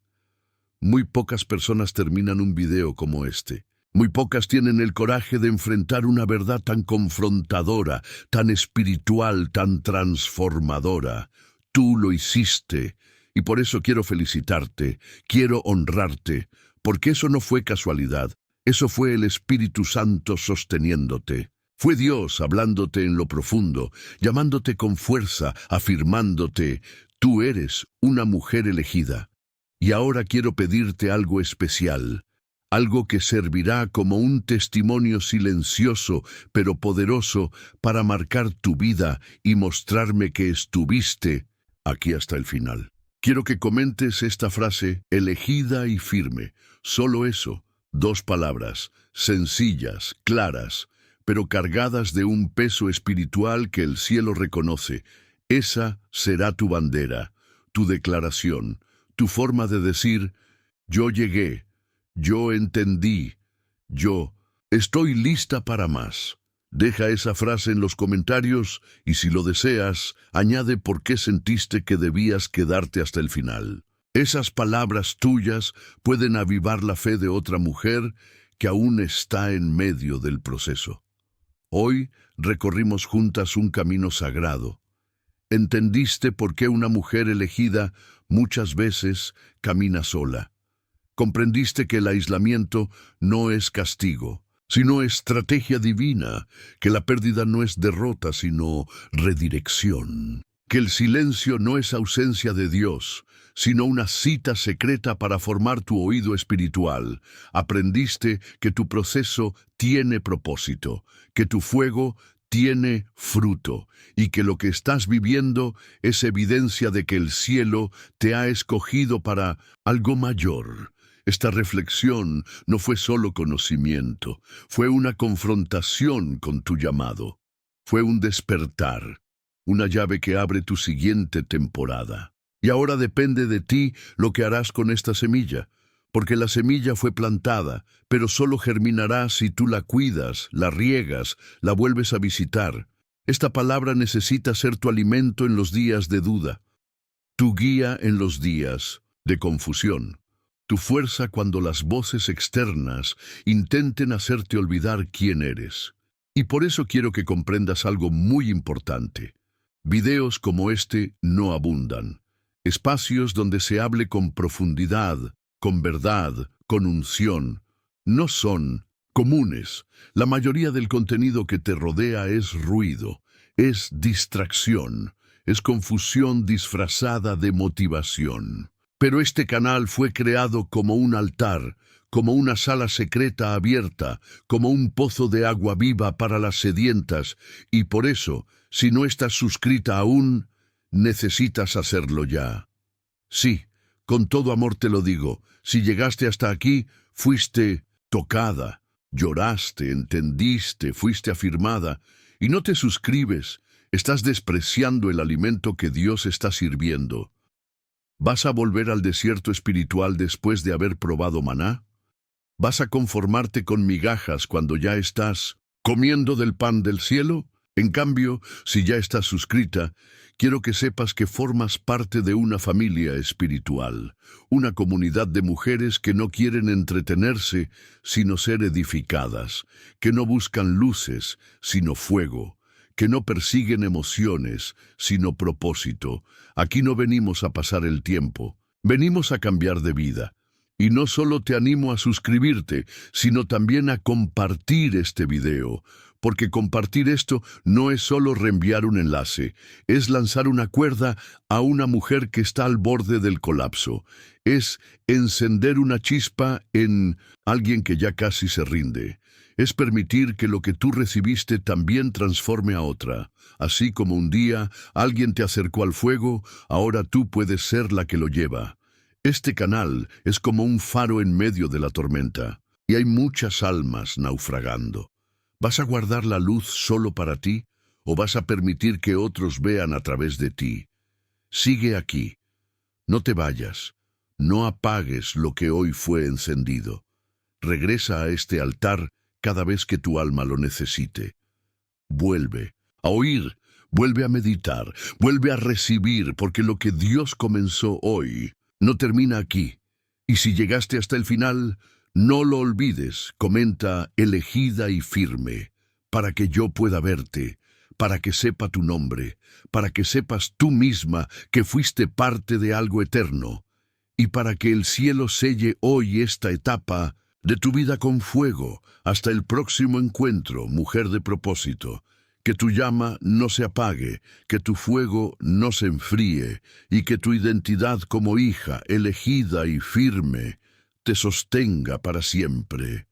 Muy pocas personas terminan un video como este. Muy pocas tienen el coraje de enfrentar una verdad tan confrontadora, tan espiritual, tan transformadora. Tú lo hiciste, y por eso quiero felicitarte, quiero honrarte, porque eso no fue casualidad, eso fue el Espíritu Santo sosteniéndote. Fue Dios hablándote en lo profundo, llamándote con fuerza, afirmándote, tú eres una mujer elegida. Y ahora quiero pedirte algo especial, algo que servirá como un testimonio silencioso pero poderoso para marcar tu vida y mostrarme que estuviste aquí hasta el final. Quiero que comentes esta frase, elegida y firme. Solo eso, 2 palabras, sencillas, claras, pero cargadas de un peso espiritual que el cielo reconoce. Esa será tu bandera, tu declaración, tu forma de decir, yo llegué, yo entendí, yo estoy lista para más. Deja esa frase en los comentarios y si lo deseas, añade por qué sentiste que debías quedarte hasta el final. Esas palabras tuyas pueden avivar la fe de otra mujer que aún está en medio del proceso. Hoy recorrimos juntas un camino sagrado. Entendiste por qué una mujer elegida muchas veces camina sola. Comprendiste que el aislamiento no es castigo, sino estrategia divina, que la pérdida no es derrota, sino redirección, que el silencio no es ausencia de Dios, sino una cita secreta para formar tu oído espiritual. Aprendiste que tu proceso tiene propósito, que tu fuego tiene fruto y que lo que estás viviendo es evidencia de que el cielo te ha escogido para algo mayor. Esta reflexión no fue solo conocimiento, fue una confrontación con tu llamado. Fue un despertar, una llave que abre tu siguiente temporada. Y ahora depende de ti lo que harás con esta semilla, porque la semilla fue plantada, pero solo germinará si tú la cuidas, la riegas, la vuelves a visitar. Esta palabra necesita ser tu alimento en los días de duda, tu guía en los días de confusión, tu fuerza cuando las voces externas intenten hacerte olvidar quién eres. Y por eso quiero que comprendas algo muy importante. Videos como este no abundan. Espacios donde se hable con profundidad, con verdad, con unción, no son comunes. La mayoría del contenido que te rodea es ruido, es distracción, es confusión disfrazada de motivación. Pero este canal fue creado como un altar, como una sala secreta abierta, como un pozo de agua viva para las sedientas, y por eso, si no estás suscrita aún, necesitas hacerlo ya. Sí, con todo amor te lo digo, si llegaste hasta aquí, fuiste tocada, lloraste, entendiste, fuiste afirmada, y no te suscribes, estás despreciando el alimento que Dios está sirviendo. ¿Vas a volver al desierto espiritual después de haber probado maná? ¿Vas a conformarte con migajas cuando ya estás comiendo del pan del cielo? En cambio, si ya estás suscrita, quiero que sepas que formas parte de una familia espiritual, una comunidad de mujeres que no quieren entretenerse, sino ser edificadas, que no buscan luces, sino fuego, que no persiguen emociones, sino propósito. Aquí no venimos a pasar el tiempo, venimos a cambiar de vida. Y no solo te animo a suscribirte, sino también a compartir este video, porque compartir esto no es solo reenviar un enlace, es lanzar una cuerda a una mujer que está al borde del colapso, es encender una chispa en alguien que ya casi se rinde, es permitir que lo que tú recibiste también transforme a otra. Así como un día alguien te acercó al fuego, ahora tú puedes ser la que lo lleva. Este canal es como un faro en medio de la tormenta, y hay muchas almas naufragando. ¿Vas a guardar la luz solo para ti, o vas a permitir que otros vean a través de ti? Sigue aquí. No te vayas. No apagues lo que hoy fue encendido. Regresa a este altar cada vez que tu alma lo necesite. Vuelve a oír, vuelve a meditar, vuelve a recibir, porque lo que Dios comenzó hoy no termina aquí. Y si llegaste hasta el final, no lo olvides, comenta elegida y firme, para que yo pueda verte, para que sepa tu nombre, para que sepas tú misma que fuiste parte de algo eterno, y para que el cielo selle hoy esta etapa de tu vida con fuego, hasta el próximo encuentro, mujer de propósito. Que tu llama no se apague, que tu fuego no se enfríe, y que tu identidad como hija, elegida y firme, te sostenga para siempre.